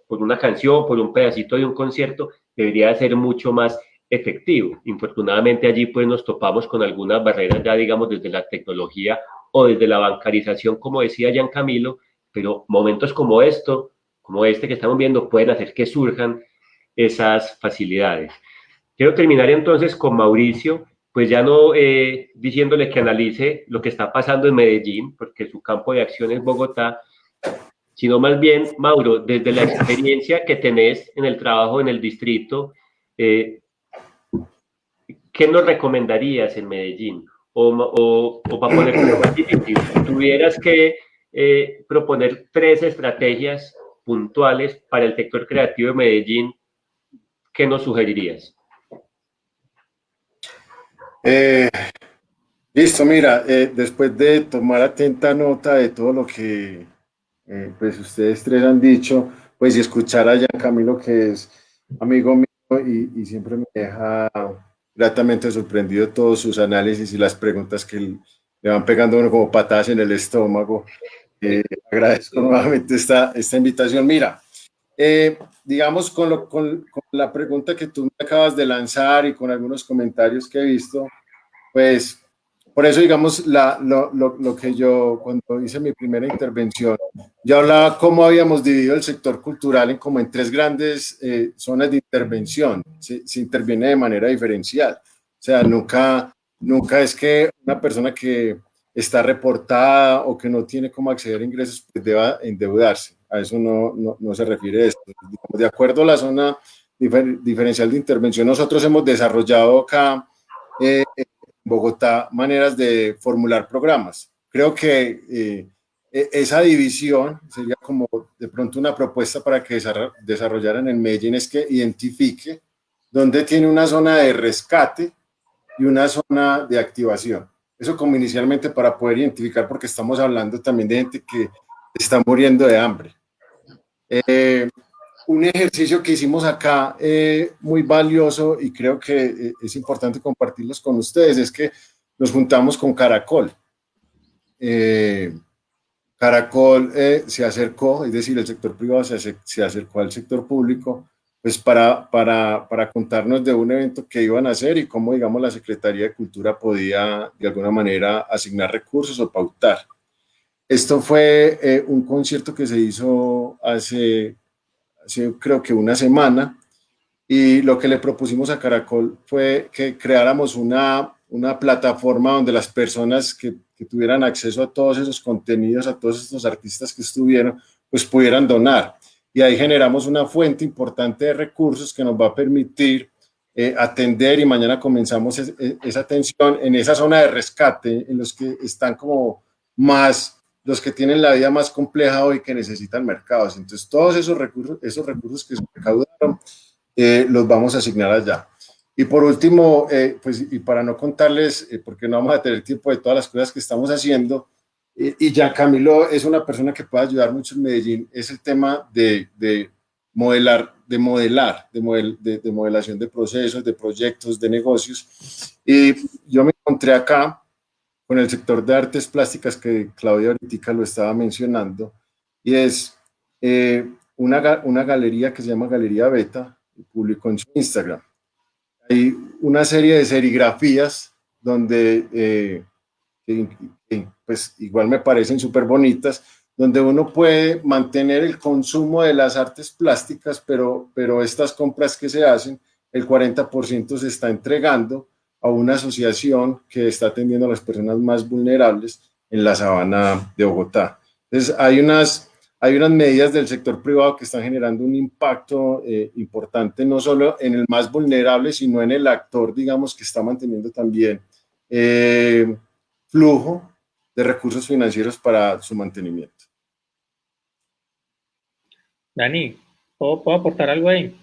S1: una canción, por un pedacito de un concierto, debería ser mucho más efectivo. Infortunadamente allí pues nos topamos con algunas barreras ya digamos desde la tecnología o desde la bancarización, como decía Jan Camilo, pero momentos como este que estamos viendo pueden hacer que surjan esas facilidades. Quiero terminar entonces con Mauricio, pues ya no diciéndole que analice lo que está pasando en Medellín, porque su campo de acción es Bogotá, sino más bien, Mauro, desde la experiencia que tenés en el trabajo en el distrito, ¿qué nos recomendarías en Medellín? O para ponerlo más difícil, si tuvieras que proponer 3 estrategias puntuales para el sector creativo de Medellín, ¿qué nos sugerirías?
S4: Eh, Listo, mira, después de tomar atenta nota de todo lo que pues ustedes tres han dicho, pues y escuchar a Camilo, que es amigo mío y siempre me deja gratamente sorprendido todos sus análisis y las preguntas que le van pegando a uno como patadas en el estómago. Agradezco nuevamente esta invitación. Mira, digamos, con la pregunta que tú me acabas de lanzar y con algunos comentarios que he visto, pues por eso, digamos, lo que yo, cuando hice mi primera intervención, yo hablaba cómo habíamos dividido el sector cultural en como en tres grandes zonas de intervención. Se interviene de manera diferencial. O sea, nunca es que una persona que está reportada o que no tiene cómo acceder a ingresos pues deba endeudarse. A eso no se refiere esto. Digamos, de acuerdo a la zona diferencial de intervención, nosotros hemos desarrollado acá eh, Bogotá maneras de formular programas. Creo que esa división sería como de pronto una propuesta para que desarrollaran en Medellín, es que identifique dónde tiene una zona de rescate y una zona de activación. Eso como inicialmente para poder identificar, porque estamos hablando también de gente que está muriendo de hambre. Un ejercicio que hicimos acá muy valioso y creo que es importante compartirlos con ustedes es que nos juntamos con Caracol. Eh, Caracol se acercó, es decir, el sector privado se acercó al sector público, pues para contarnos de un evento que iban a hacer y cómo, digamos, la Secretaría de Cultura podía de alguna manera asignar recursos o pautar. Esto fue un concierto que se hizo hace creo que una semana, y lo que le propusimos a Caracol fue que creáramos una plataforma donde las personas que tuvieran acceso a todos esos contenidos, a todos estos artistas que estuvieron, pues pudieran donar. Y ahí generamos una fuente importante de recursos que nos va a permitir atender, y mañana comenzamos esa atención en esa zona de rescate, en los que están como más, los que tienen la vida más compleja hoy, que necesitan mercados. Entonces, todos esos recursos que se recaudaron, los vamos a asignar allá. Y por último, pues, y para no contarles, porque no vamos a tener tiempo de todas las cosas que estamos haciendo, y ya Camilo es una persona que puede ayudar mucho en Medellín, es el tema de modelación de procesos, de proyectos, de negocios. Y yo me encontré acá con el sector de artes plásticas que Claudia ahorita lo estaba mencionando, y es una galería que se llama Galería Beta, publicó en su Instagram. Hay una serie de serigrafías donde, pues igual me parecen súper bonitas, donde uno puede mantener el consumo de las artes plásticas, pero estas compras que se hacen, el 40% se está entregando a una asociación que está atendiendo a las personas más vulnerables en la sabana de Bogotá. Entonces, hay unas medidas del sector privado que están generando un impacto importante, no solo en el más vulnerable, sino en el actor, digamos, que está manteniendo también flujo de recursos financieros para su mantenimiento.
S2: Dani, ¿puedo aportar algo ahí?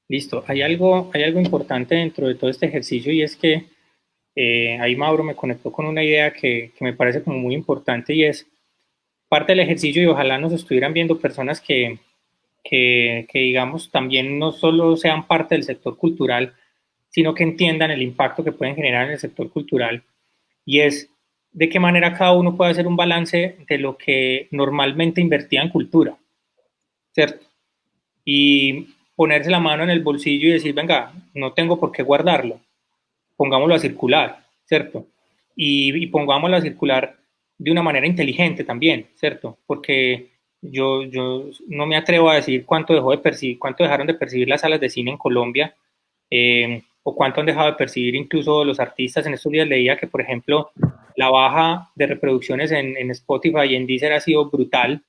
S2: Listo, hay algo importante dentro de todo este ejercicio, y es que ahí Mauro me conectó con una idea que me parece como muy importante, y es parte del ejercicio, y ojalá nos estuvieran viendo personas que digamos también no solo sean parte del sector cultural, sino que entiendan el impacto que pueden generar en el sector cultural, y es de qué manera cada uno puede hacer un balance de lo que normalmente invertía en cultura, ¿cierto? Y ponerse la mano en el bolsillo y decir, venga, no tengo por qué guardarlo, pongámoslo a circular, ¿cierto? Y pongámoslo a circular de una manera inteligente también, ¿cierto? Porque yo no me atrevo a decir cuánto dejaron de percibir las salas de cine en Colombia, o cuánto han dejado de percibir incluso los artistas. En estos días leía que, por ejemplo, la baja de reproducciones en Spotify y en Deezer ha sido brutal,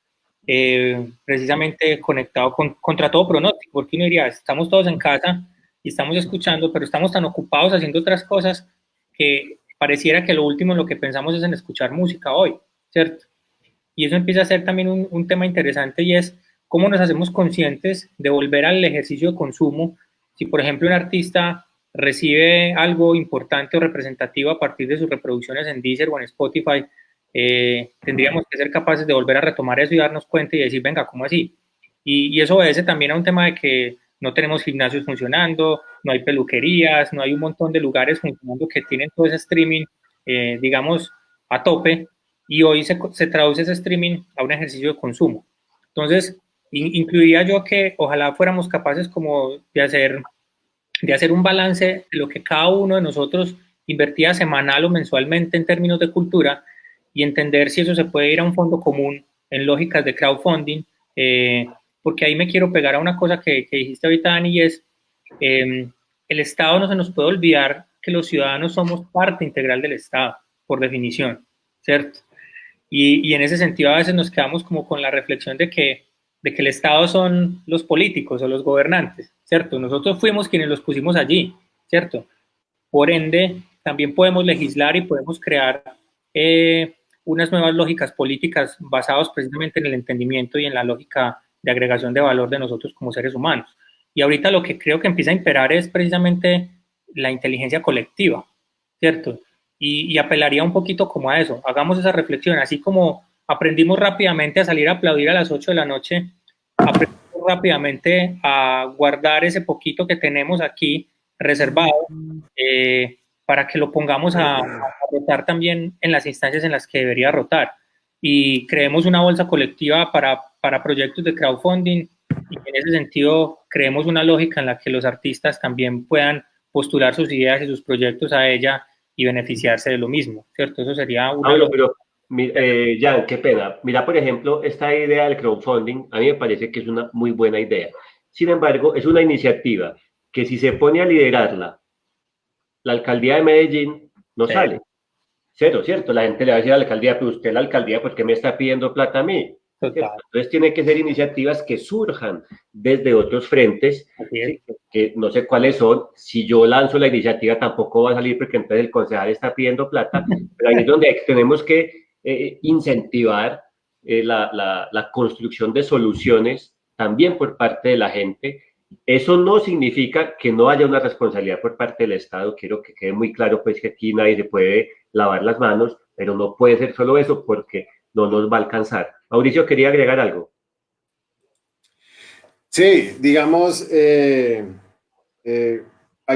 S2: precisamente conectado contra todo pronóstico, porque uno diría, estamos todos en casa y estamos escuchando, pero estamos tan ocupados haciendo otras cosas que pareciera que lo último en lo que pensamos es en escuchar música hoy, ¿cierto? Y eso empieza a ser también un tema interesante, y es cómo nos hacemos conscientes de volver al ejercicio de consumo. Si, por ejemplo, un artista recibe algo importante o representativo a partir de sus reproducciones en Deezer o en Spotify, tendríamos que ser capaces de volver a retomar eso y darnos cuenta y decir, venga, ¿cómo así? Y eso obedece también a un tema de que no tenemos gimnasios funcionando, no hay peluquerías, no hay un montón de lugares funcionando que tienen todo ese streaming, digamos, a tope, y hoy se traduce ese streaming a un ejercicio de consumo. Entonces, incluiría yo que ojalá fuéramos capaces como de hacer un balance de lo que cada uno de nosotros invertía semanal o mensualmente en términos de cultura y entender si eso se puede ir a un fondo común en lógicas de crowdfunding, porque ahí me quiero pegar a una cosa que dijiste ahorita, Dani, y es el Estado. No se nos puede olvidar que los ciudadanos somos parte integral del Estado, por definición, ¿cierto? Y en ese sentido a veces nos quedamos como con la reflexión de que el Estado son los políticos o los gobernantes, ¿cierto? Nosotros fuimos quienes los pusimos allí, ¿cierto? Por ende, también podemos legislar y podemos crear unas nuevas lógicas políticas basadas precisamente en el entendimiento y en la lógica de agregación de valor de nosotros como seres humanos. Y ahorita lo que creo que empieza a imperar es precisamente la inteligencia colectiva, ¿cierto? Y apelaría un poquito como a eso, hagamos esa reflexión, así como aprendimos rápidamente a salir a aplaudir a las 8 de la noche, aprendimos rápidamente a guardar ese poquito que tenemos aquí reservado, para que lo pongamos a rotar también en las instancias en las que debería rotar. Y creemos una bolsa colectiva para proyectos de crowdfunding, y en ese sentido creemos una lógica en la que los artistas también puedan postular sus ideas y sus proyectos a ella y beneficiarse de lo mismo, ¿cierto? Eso sería una...
S1: Bueno, pero Jan, qué pena. Mira, por ejemplo, esta idea del crowdfunding, a mí me parece que es una muy buena idea. Sin embargo, es una iniciativa que si se pone a liderarla la alcaldía de Medellín, no sale. Cero, ¿cierto? La gente le va a decir a la alcaldía, pero usted la alcaldía, ¿por qué me está pidiendo plata a mí? Entonces tiene que ser iniciativas que surjan desde otros frentes, ¿sí? Que no sé cuáles son. Si yo lanzo la iniciativa tampoco va a salir porque entonces el concejal está pidiendo plata, pero ahí es donde tenemos que incentivar la construcción de soluciones también por parte de la gente. Eso no significa que no haya una responsabilidad por parte del Estado. Quiero que quede muy claro pues que aquí nadie se puede lavar las manos, pero no puede ser solo eso porque no nos va a alcanzar. Mauricio, quería agregar algo.
S4: Sí, digamos, hay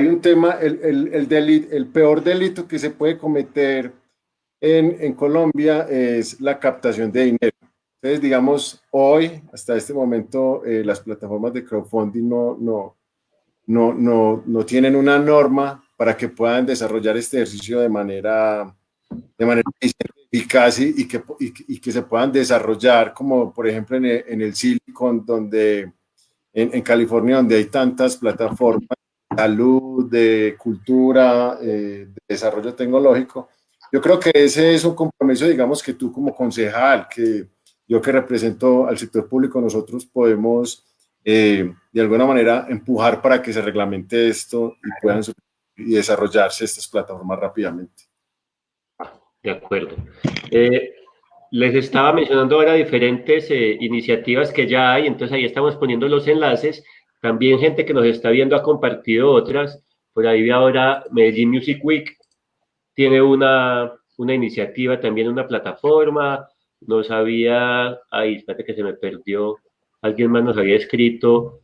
S4: un tema, el peor delito que se puede cometer en Colombia es la captación de dinero. Entonces, digamos, hoy, hasta este momento, las plataformas de crowdfunding no tienen una norma para que puedan desarrollar este ejercicio de manera eficaz y que se puedan desarrollar, como por ejemplo en el Silicon, donde en California, donde hay tantas plataformas de salud, de cultura, de desarrollo tecnológico. Yo creo que ese es un compromiso, digamos, que tú como concejal, que yo que represento al sector público, nosotros podemos de alguna manera empujar para que se reglamente esto y puedan y desarrollarse estas plataformas rápidamente.
S1: De acuerdo. Les estaba mencionando ahora diferentes iniciativas que ya hay, entonces ahí estamos poniendo los enlaces. También gente que nos está viendo ha compartido otras. Por ahí ahora Medellín Music Week tiene una iniciativa, también una plataforma. Nos había, ahí, espérate que se me perdió, alguien más nos había escrito.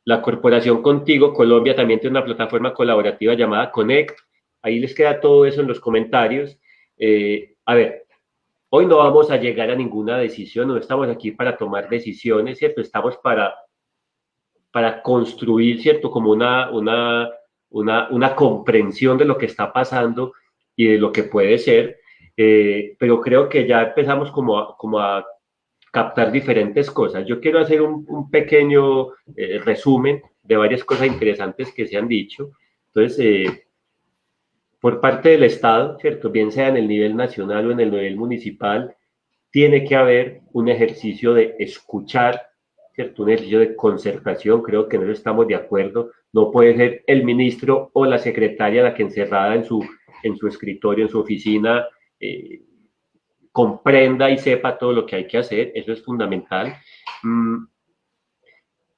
S1: La Corporación Contigo Colombia también tiene una plataforma colaborativa llamada Connect. Ahí les queda todo eso en los comentarios. A ver, hoy no vamos a llegar a ninguna decisión, no estamos aquí para tomar decisiones, ¿cierto? Estamos para construir, ¿cierto? Como una comprensión de lo que está pasando y de lo que puede ser, pero creo que ya empezamos como a captar diferentes cosas. Yo quiero hacer un pequeño resumen de varias cosas interesantes que se han dicho. Entonces, por parte del Estado, ¿cierto? Bien sea en el nivel nacional o en el nivel municipal, tiene que haber un ejercicio de escuchar, ¿cierto? Un ejercicio de concertación, creo que en eso estamos de acuerdo. No puede ser el ministro o la secretaria la que encerrada en su escritorio, en su oficina, comprenda y sepa todo lo que hay que hacer, eso es fundamental.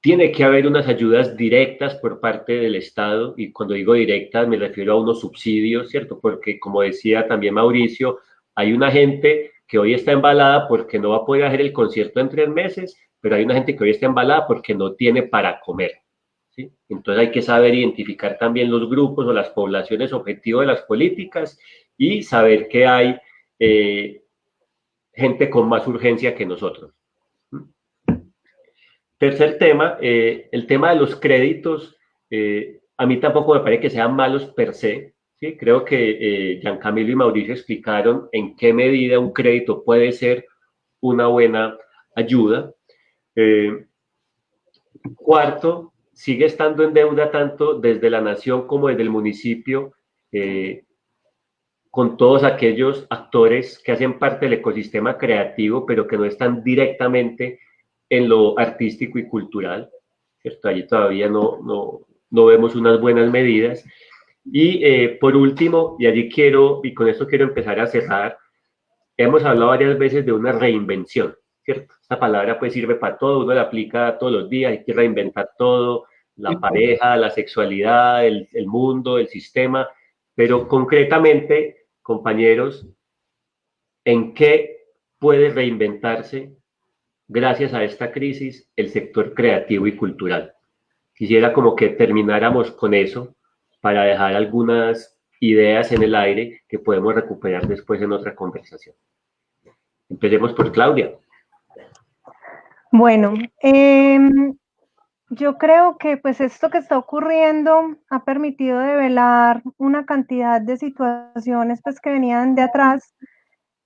S1: tiene que haber unas ayudas directas por parte del Estado, y cuando digo directas me refiero a unos subsidios, ¿cierto? Porque como decía también Mauricio, hay una gente que hoy está embalada porque no va a poder hacer el concierto en 3 meses, pero hay una gente que hoy está embalada porque no tiene para comer, ¿sí? Entonces hay que saber identificar también los grupos o las poblaciones objetivo de las políticas y saber que hay gente con más urgencia que nosotros. Tercer tema, el tema de los créditos. A mí tampoco me parece que sean malos per se, ¿sí? Creo que Giancamilo y Mauricio explicaron en qué medida un crédito puede ser una buena ayuda. Cuarto, sigue estando en deuda tanto desde la nación como desde el municipio, con todos aquellos actores que hacen parte del ecosistema creativo, pero que no están directamente en lo artístico y cultural, ¿cierto? Allí todavía no vemos unas buenas medidas. Y por último, y allí quiero, y con esto quiero empezar a cerrar, hemos hablado varias veces de una reinvención, ¿cierto? Esta palabra pues sirve para todo, uno la aplica todos los días, hay que reinventar todo, la pareja, la sexualidad, el mundo, el sistema, pero concretamente, compañeros, ¿en qué puede reinventarse gracias a esta crisis el sector creativo y cultural? Quisiera como que termináramos con eso para dejar algunas ideas en el aire que podemos recuperar después en otra conversación. Empecemos por Claudia.
S3: Bueno, yo creo que pues esto que está ocurriendo ha permitido develar una cantidad de situaciones pues que venían de atrás.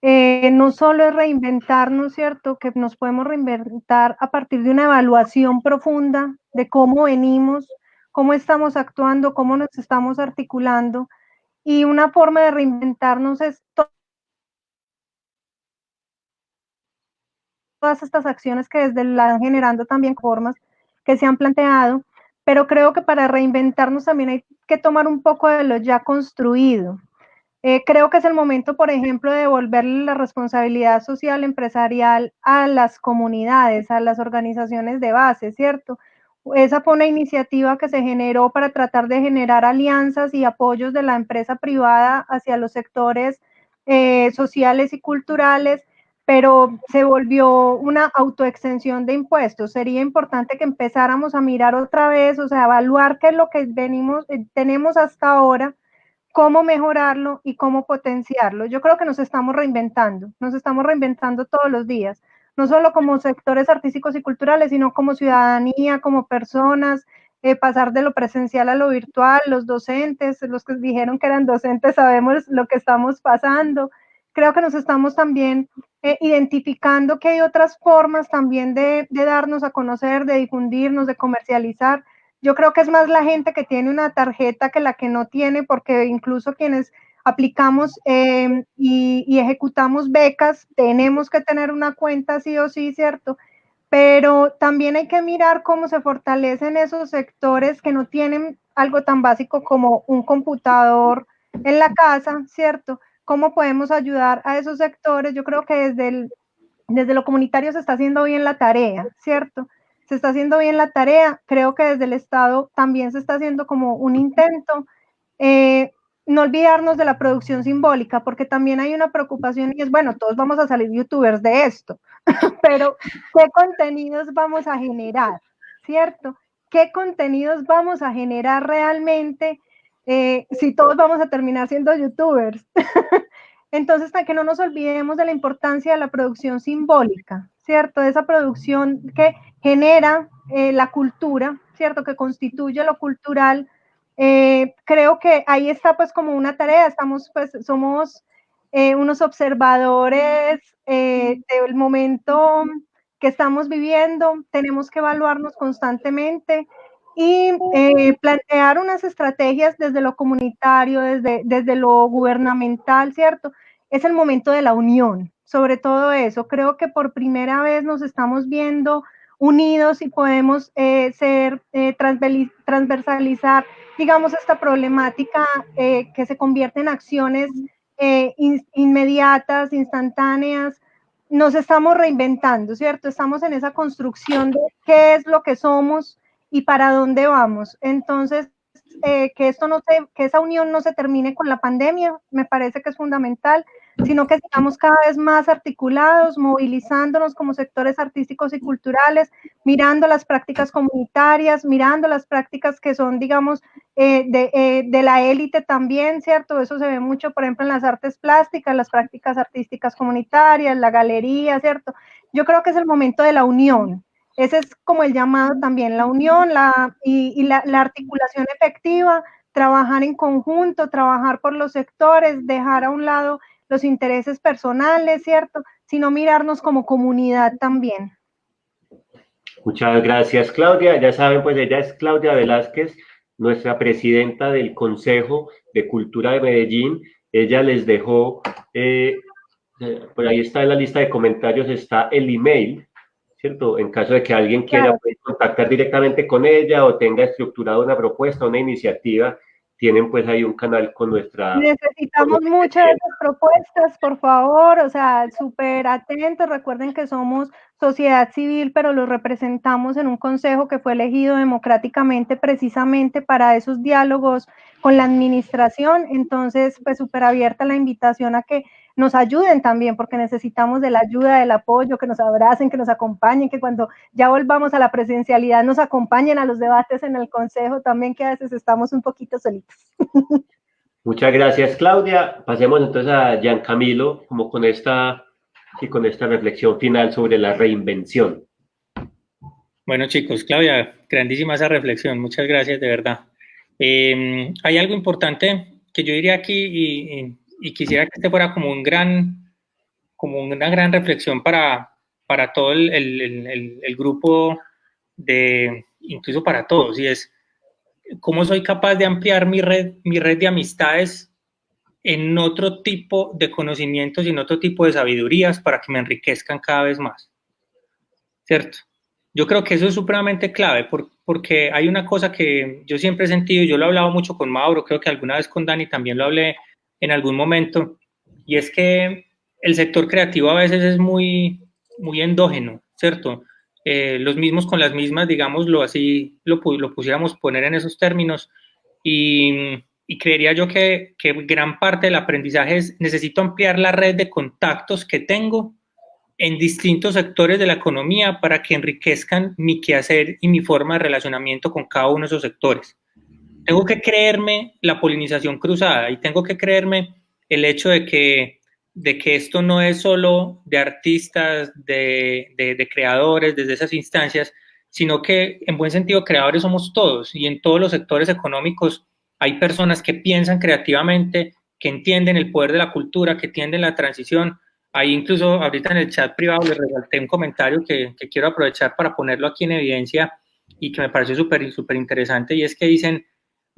S3: No solo es reinventarnos, ¿cierto? Que nos podemos reinventar a partir de una evaluación profunda de cómo venimos, cómo estamos actuando, cómo nos estamos articulando. Y una forma de reinventarnos es todas estas acciones que desde la generando también formas que se han planteado, pero creo que para reinventarnos también hay que tomar un poco de lo ya construido. Creo que es el momento, por ejemplo, de devolverle la responsabilidad social empresarial a las comunidades, a las organizaciones de base, ¿cierto? Esa fue una iniciativa que se generó para tratar de generar alianzas y apoyos de la empresa privada hacia los sectores sociales y culturales, pero se volvió una autoexención de impuestos. Sería importante que empezáramos a mirar otra vez, o sea, evaluar qué es lo que tenemos hasta ahora, cómo mejorarlo y cómo potenciarlo. Yo creo que nos estamos reinventando todos los días, no solo como sectores artísticos y culturales, sino como ciudadanía, como personas, pasar de lo presencial a lo virtual, los docentes, los que dijeron que eran docentes, sabemos lo que estamos pasando. Creo que nos estamos también identificando que hay otras formas también de darnos a conocer, de difundirnos, de comercializar. Yo creo que es más la gente que tiene una tarjeta que la que no tiene, porque incluso quienes aplicamos y ejecutamos becas, tenemos que tener una cuenta sí o sí, ¿cierto? Pero también hay que mirar cómo se fortalecen esos sectores que no tienen algo tan básico como un computador en la casa, ¿cierto? ¿Cómo podemos ayudar a esos sectores? Yo creo que desde lo comunitario se está haciendo bien la tarea, ¿cierto? Se está haciendo bien la tarea. Creo que desde el Estado también se está haciendo como un intento. No olvidarnos de la producción simbólica, porque también hay una preocupación y es, bueno, todos vamos a salir youtubers de esto, pero ¿qué contenidos vamos a generar? ¿Cierto? ¿Qué contenidos vamos a generar realmente si todos vamos a terminar siendo youtubers? Entonces, para que no nos olvidemos de la importancia de la producción simbólica, ¿cierto? De esa producción que genera la cultura, ¿cierto? Que constituye lo cultural. Creo que ahí está pues como una tarea, somos unos observadores del momento que estamos viviendo, tenemos que evaluarnos constantemente y plantear unas estrategias desde lo comunitario, desde lo gubernamental, ¿cierto? Es el momento de la unión, sobre todo eso. Creo que por primera vez nos estamos viendo unidos y podemos transversalizar, digamos, esta problemática que se convierte en acciones inmediatas, instantáneas, nos estamos reinventando, ¿cierto? Estamos en esa construcción de qué es lo que somos y para dónde vamos. Entonces, que esa unión no se termine con la pandemia, me parece que es fundamental, sino que sigamos cada vez más articulados, movilizándonos como sectores artísticos y culturales, mirando las prácticas comunitarias, mirando las prácticas que son, digamos, de la élite también, ¿cierto? Eso se ve mucho, por ejemplo, en las artes plásticas, las prácticas artísticas comunitarias, la galería, ¿cierto? Yo creo que es el momento de la unión. Ese es como el llamado también, la unión la articulación efectiva, trabajar en conjunto, trabajar por los sectores, dejar a un lado los intereses personales, ¿cierto? Sino mirarnos como comunidad también.
S1: Muchas gracias, Claudia. Ya saben, pues ella es Claudia Velázquez, nuestra presidenta del Consejo de Cultura de Medellín. Ella les dejó, por ahí está en la lista de comentarios, está el email, ¿cierto? En caso de que alguien quiera pues, contactar directamente con ella o tenga estructurada una propuesta, una iniciativa, tienen pues ahí un canal con nuestra...
S3: Necesitamos muchas de esas propuestas, por favor, o sea, súper atentos. Recuerden que somos sociedad civil, pero lo representamos en un consejo que fue elegido democráticamente precisamente para esos diálogos con la administración. Entonces, pues súper abierta la invitación a que nos ayuden también, porque necesitamos de la ayuda, del apoyo, que nos abracen, que nos acompañen, que cuando ya volvamos a la presencialidad nos acompañen a los debates en el consejo también, que a veces estamos un poquito solitos.
S1: Muchas gracias, Claudia. Pasemos entonces a Giancamilo, como con esta reflexión final sobre la reinvención.
S2: Bueno, chicos, Claudia, grandísima esa reflexión. Muchas gracias, de verdad. Hay algo importante que yo diría aquí y quisiera que este fuera como una gran reflexión para todo el grupo incluso para todos, y es cómo soy capaz de ampliar mi red de amistades en otro tipo de conocimientos y en otro tipo de sabidurías para que me enriquezcan cada vez más, ¿cierto? Yo creo que eso es supremamente clave porque hay una cosa que yo siempre he sentido, yo lo he hablado mucho con Mauro, creo que alguna vez con Dani también lo hablé en algún momento, y es que el sector creativo a veces es muy endógeno, ¿cierto? Los mismos con las mismas, digámoslo así, lo pusiéramos poner en esos términos, y creería yo que gran parte del aprendizaje es necesito ampliar la red de contactos que tengo en distintos sectores de la economía para que enriquezcan mi quehacer y mi forma de relacionamiento con cada uno de esos sectores. Tengo que creerme la polinización cruzada y tengo que creerme el hecho de que esto no es solo de artistas, de creadores, desde esas instancias, sino que en buen sentido creadores somos todos, y en todos los sectores económicos hay personas que piensan creativamente, que entienden el poder de la cultura, que entienden la transición. Ahí incluso ahorita en el chat privado les resalté un comentario que quiero aprovechar para ponerlo aquí en evidencia y que me pareció súper interesante, y es que dicen: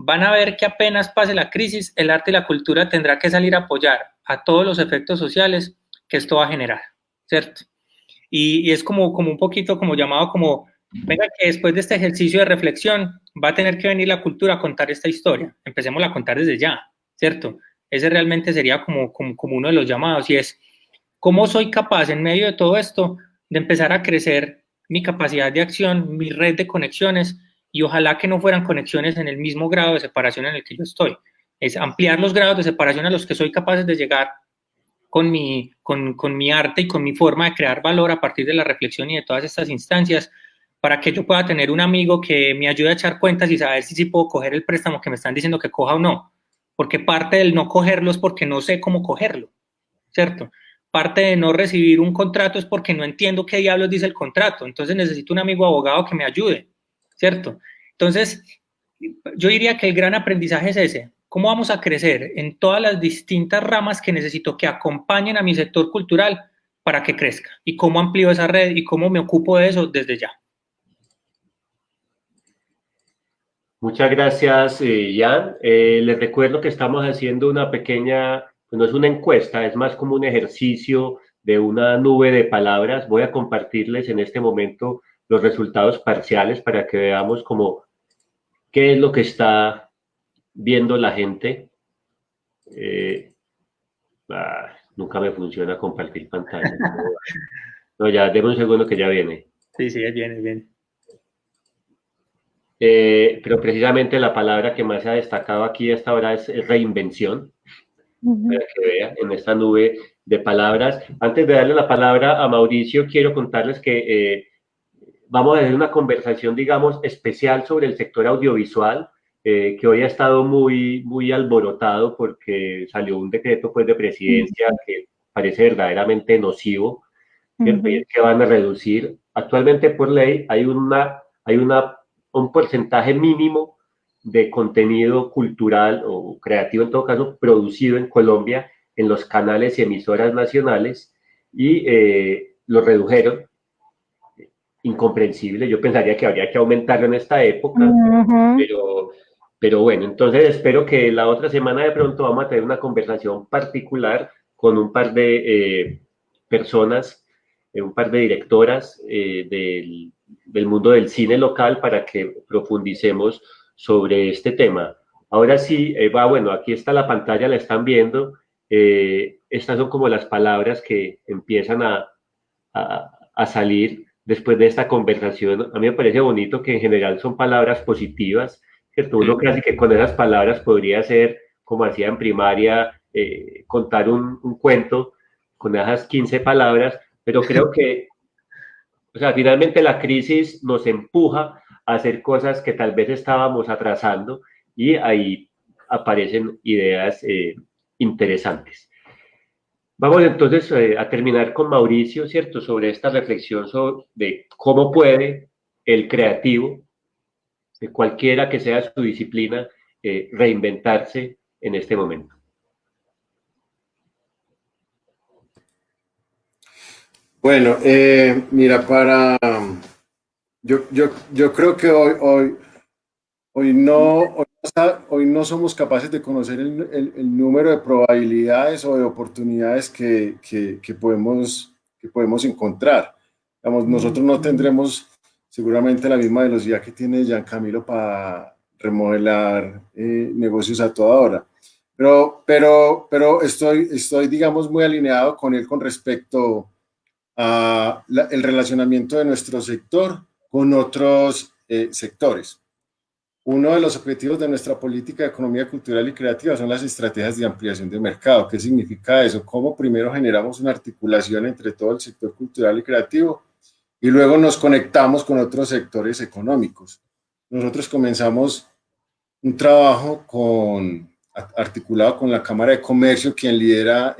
S2: van a ver que apenas pase la crisis, el arte y la cultura tendrá que salir a apoyar a todos los efectos sociales que esto va a generar, ¿cierto? Y es como un poquito como llamado como, venga, que después de este ejercicio de reflexión va a tener que venir la cultura a contar esta historia. Empecemos a contar desde ya, ¿cierto? Ese realmente sería como uno de los llamados, y es cómo soy capaz en medio de todo esto de empezar a crecer mi capacidad de acción, mi red de conexiones, y ojalá que no fueran conexiones en el mismo grado de separación en el que yo estoy. Es ampliar los grados de separación a los que soy capaz de llegar con mi arte y con mi forma de crear valor a partir de la reflexión y de todas estas instancias, para que yo pueda tener un amigo que me ayude a echar cuentas y saber si puedo coger el préstamo que me están diciendo que coja o no, porque parte del no cogerlo es porque no sé cómo cogerlo, ¿cierto? Parte de no recibir un contrato es porque no entiendo qué diablos dice el contrato, entonces necesito un amigo abogado que me ayude, ¿cierto? Entonces, yo diría que el gran aprendizaje es ese: ¿cómo vamos a crecer en todas las distintas ramas que necesito que acompañen a mi sector cultural para que crezca? ¿Y cómo amplío esa red y cómo me ocupo de eso desde ya?
S1: Muchas gracias, Jan. Les recuerdo que estamos haciendo una pequeña, pues no es una encuesta, es más como un ejercicio de una nube de palabras. Voy a compartirles en este momento los resultados parciales para que veamos como qué es lo que está viendo la gente. nunca me funciona compartir pantalla. No, ya, deme un segundo que ya viene.
S2: Sí, sí, viene, viene.
S1: Pero precisamente la palabra que más se ha destacado aquí hasta ahora es reinvención, para que vean en esta nube de palabras. Antes de darle la palabra a Mauricio, quiero contarles que vamos a hacer una conversación, digamos, especial sobre el sector audiovisual, que hoy ha estado muy alborotado porque salió un decreto pues, de presidencia que parece verdaderamente nocivo, ¿cierto? Y es que van a reducir, actualmente por ley un porcentaje mínimo de contenido cultural o creativo, en todo caso, producido en Colombia en los canales y emisoras nacionales, y lo redujeron. Incomprensible, yo pensaría que habría que aumentarlo en esta época, pero bueno, entonces espero que la otra semana de pronto vamos a tener una conversación particular con un par de personas, un par de directoras del mundo del cine local para que profundicemos sobre este tema. Ahora sí, bueno, aquí está la pantalla, la están viendo. Estas son como las palabras que empiezan a salir después de esta conversación. A mí me parece bonito que en general son palabras positivas, ¿cierto? Uno casi que con esas palabras podría ser, como hacía en primaria, contar un cuento con esas 15 palabras, pero creo que, o sea, finalmente la crisis nos empuja a hacer cosas que tal vez estábamos atrasando y ahí aparecen ideas interesantes. Vamos entonces a terminar con Mauricio, ¿cierto? Sobre esta reflexión de cómo puede el creativo, de cualquiera que sea su disciplina, reinventarse en este momento.
S4: Bueno, mira, yo creo que hoy no somos capaces de conocer el número de probabilidades o de oportunidades que podemos encontrar. Digamos, nosotros no tendremos seguramente la misma velocidad que tiene Giancamilo para remodelar negocios a toda hora. Pero estoy, digamos, muy alineado con él con respecto a el relacionamiento de nuestro sector con otros sectores. Uno de los objetivos de nuestra política de economía cultural y creativa son las estrategias de ampliación de mercado. ¿Qué significa eso? Cómo primero generamos una articulación entre todo el sector cultural y creativo y luego nos conectamos con otros sectores económicos. Nosotros comenzamos un trabajo articulado con la Cámara de Comercio, quien lidera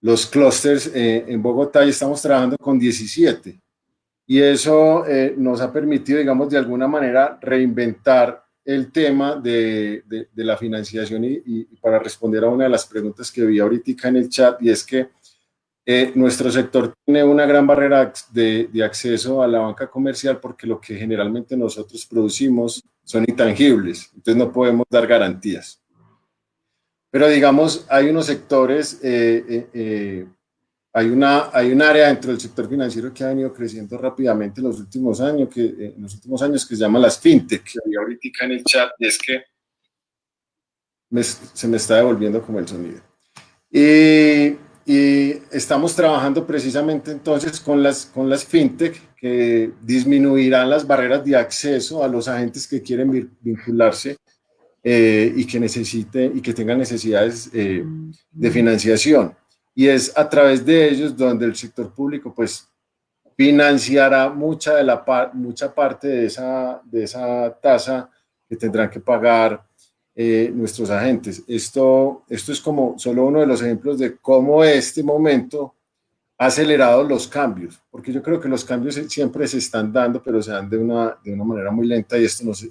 S4: los clústeres en Bogotá, y estamos trabajando con 17. Y eso nos ha permitido, digamos, de alguna manera reinventar el tema de la financiación y para responder a una de las preguntas que vi ahorita en el chat, y es que nuestro sector tiene una gran barrera de acceso a la banca comercial porque lo que generalmente nosotros producimos son intangibles, entonces no podemos dar garantías. Pero digamos, hay unos sectores, hay un área dentro del sector financiero que ha venido creciendo rápidamente en los últimos años, que se llama las fintech, que había ahorita en el chat, y es que se me está devolviendo como el sonido. Y estamos trabajando precisamente entonces con las fintech que disminuirán las barreras de acceso a los agentes que quieren vincularse y que tengan necesidades de financiación. Y es a través de ellos donde el sector público pues financiará mucha parte de esa tasa que tendrán que pagar nuestros agentes. Esto es como solo uno de los ejemplos de cómo este momento ha acelerado los cambios, porque yo creo que los cambios siempre se están dando, pero se dan de una manera muy lenta, y esto nos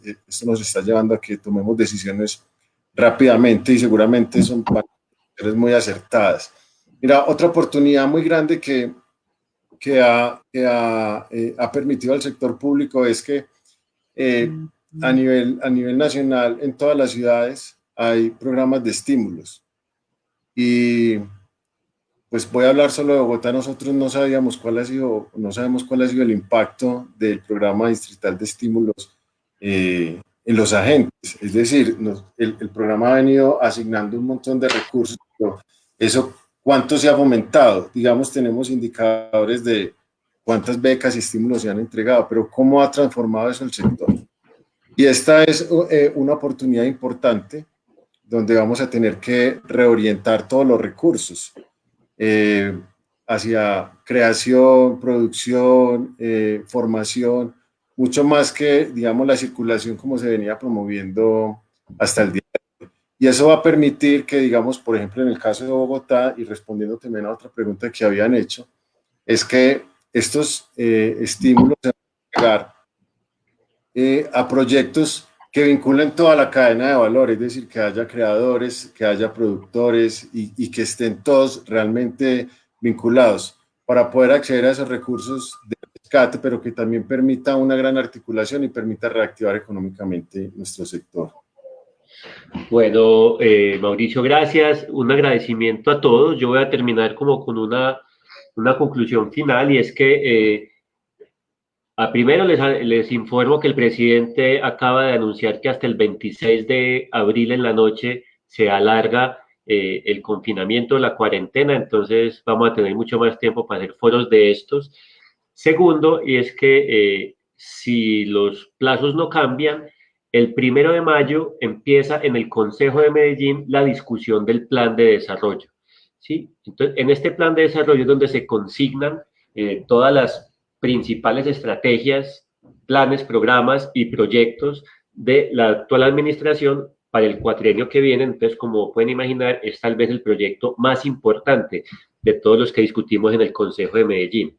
S4: está llevando a que tomemos decisiones rápidamente y seguramente son decisiones muy acertadas. Mira, otra oportunidad muy grande que ha permitido al sector público es que a nivel nacional, en todas las ciudades hay programas de estímulos. Y pues voy a hablar solo de Bogotá. Nosotros no sabemos cuál ha sido el impacto del programa distrital de estímulos en los agentes. Es decir, el programa ha venido asignando un montón de recursos, pero eso cuánto se ha fomentado. Digamos, tenemos indicadores de cuántas becas y estímulos se han entregado, pero cómo ha transformado eso el sector. Y esta es una oportunidad importante donde vamos a tener que reorientar todos los recursos hacia creación, producción, formación, mucho más que, digamos, la circulación como se venía promoviendo hasta el día de hoy. Y eso va a permitir que, digamos, por ejemplo, en el caso de Bogotá, y respondiendo también a otra pregunta que habían hecho, es que estos estímulos se van a llegar a proyectos que vinculen toda la cadena de valor, es decir, que haya creadores, que haya productores y que estén todos realmente vinculados para poder acceder a esos recursos de rescate, pero que también permita una gran articulación y permita reactivar económicamente nuestro sector.
S1: Bueno, Mauricio, gracias. Un agradecimiento a todos. Yo voy a terminar como con una conclusión final y es que primero les informo que el presidente acaba de anunciar que hasta el 26 de abril en la noche se alarga el confinamiento, la cuarentena, entonces vamos a tener mucho más tiempo para hacer foros de estos. Segundo, y es que si los plazos no cambian, el 1 de mayo empieza en el Consejo de Medellín la discusión del plan de desarrollo. ¿Sí? Entonces, en este plan de desarrollo es donde se consignan todas las principales estrategias, planes, programas y proyectos de la actual administración para el cuatrienio que viene. Entonces, como pueden imaginar, es tal vez el proyecto más importante de todos los que discutimos en el Consejo de Medellín.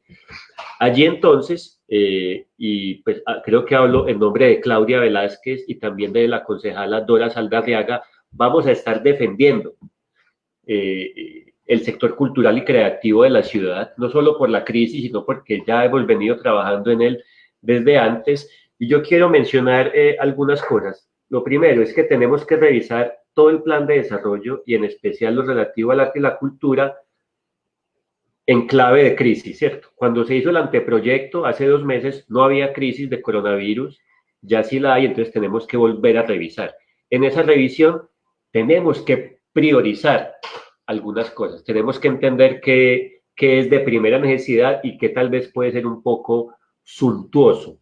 S1: Allí entonces, y pues creo que hablo en nombre de Claudia Velázquez y también de la concejala Dora Saldarriaga, vamos a estar defendiendo el sector cultural y creativo de la ciudad, no solo por la crisis, sino porque ya hemos venido trabajando en él desde antes. Y yo quiero mencionar algunas cosas. Lo primero es que tenemos que revisar todo el plan de desarrollo y en especial lo relativo al arte y la cultura en clave de crisis, ¿cierto? Cuando se hizo el anteproyecto hace 2 meses no había crisis de coronavirus, ya sí la hay, entonces tenemos que volver a revisar. En esa revisión tenemos que priorizar algunas cosas, tenemos que entender qué es de primera necesidad y qué tal vez puede ser un poco suntuoso.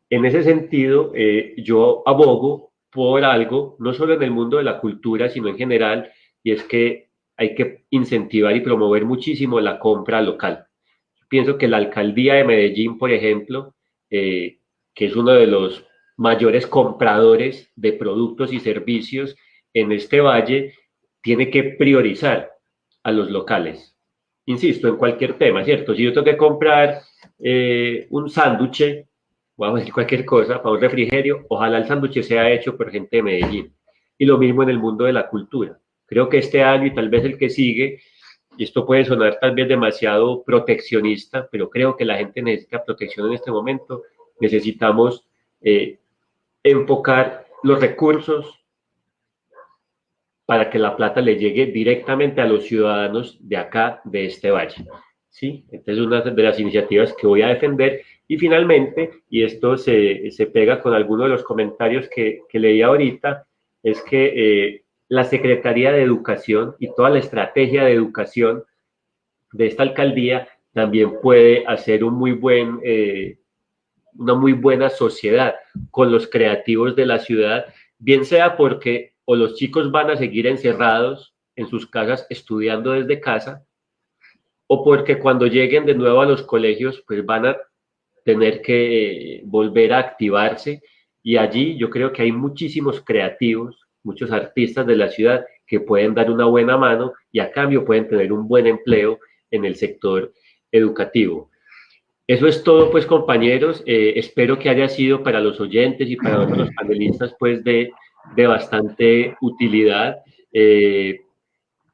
S1: En ese sentido, yo abogo por algo, no solo en el mundo de la cultura, sino en general, y es que hay que incentivar y promover muchísimo la compra local. Pienso que la alcaldía de Medellín, por ejemplo, que es uno de los mayores compradores de productos y servicios en este valle, tiene que priorizar a los locales. Insisto, en cualquier tema, ¿cierto? Si yo tengo que comprar un sándwich, vamos a decir cualquier cosa, para un refrigerio, ojalá el sándwich sea hecho por gente de Medellín. Y lo mismo en el mundo de la cultura. Creo que este año y tal vez el que sigue, y esto puede sonar tal vez demasiado proteccionista, pero creo que la gente necesita protección en este momento. Necesitamos enfocar los recursos para que la plata le llegue directamente a los ciudadanos de acá, de este valle. ¿Sí? Esta es una de las iniciativas que voy a defender. Y finalmente, y esto se pega con algunos de los comentarios que leí ahorita, es que la Secretaría de Educación y toda la estrategia de educación de esta alcaldía también puede hacer una muy buena sociedad con los creativos de la ciudad, bien sea porque o los chicos van a seguir encerrados en sus casas estudiando desde casa, o porque cuando lleguen de nuevo a los colegios, pues van a tener que volver a activarse. Y allí yo creo que hay muchísimos creativos, muchos artistas de la ciudad que pueden dar una buena mano y a cambio pueden tener un buen empleo en el sector educativo. Eso es todo, pues, compañeros. Espero que haya sido para los oyentes y para los panelistas, pues, de bastante utilidad.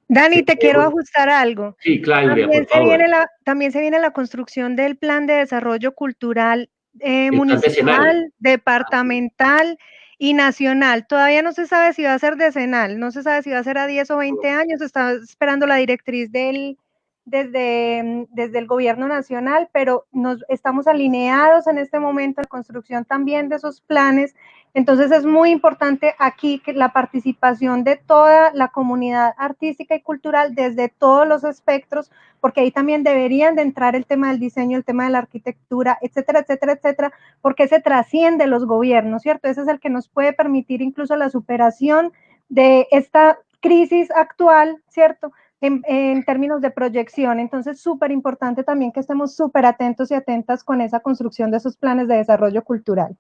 S3: Dani, te quiero ajustar algo.
S1: Sí, Claudia, por favor.
S3: También se viene la construcción del plan de desarrollo cultural
S1: municipal,
S3: departamental y nacional. Todavía no se sabe si va a ser decenal, no se sabe si va a ser a 10 o 20 años, está esperando la directriz del desde el gobierno nacional, pero estamos alineados en este momento en la construcción también de esos planes. Entonces es muy importante aquí que la participación de toda la comunidad artística y cultural desde todos los espectros, porque ahí también deberían de entrar el tema del diseño, el tema de la arquitectura, etcétera, etcétera, etcétera, porque se trasciende los gobiernos, ¿cierto? Ese es el que nos puede permitir incluso la superación de esta crisis actual, ¿cierto? En términos de proyección. Entonces, súper importante también que estemos súper atentos y atentas con esa construcción de esos planes de desarrollo cultural.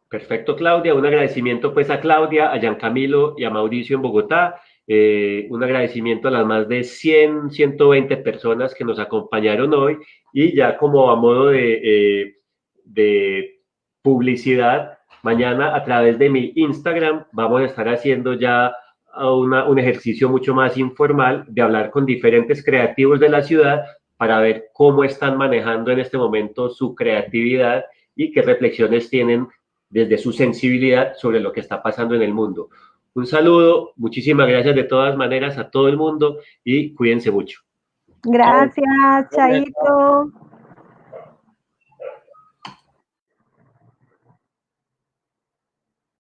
S1: Perfecto, Claudia. Un agradecimiento pues a Claudia, a Giancamilo y a Mauricio en Bogotá. Un agradecimiento a las más de 100, 120 personas que nos acompañaron hoy, y ya como a modo de publicidad, mañana a través de mi Instagram vamos a estar haciendo ya un ejercicio mucho más informal de hablar con diferentes creativos de la ciudad para ver cómo están manejando en este momento su creatividad y qué reflexiones tienen desde su sensibilidad sobre lo que está pasando en el mundo. Un saludo, muchísimas gracias de todas maneras a todo el mundo y cuídense mucho.
S3: Gracias, Chaito.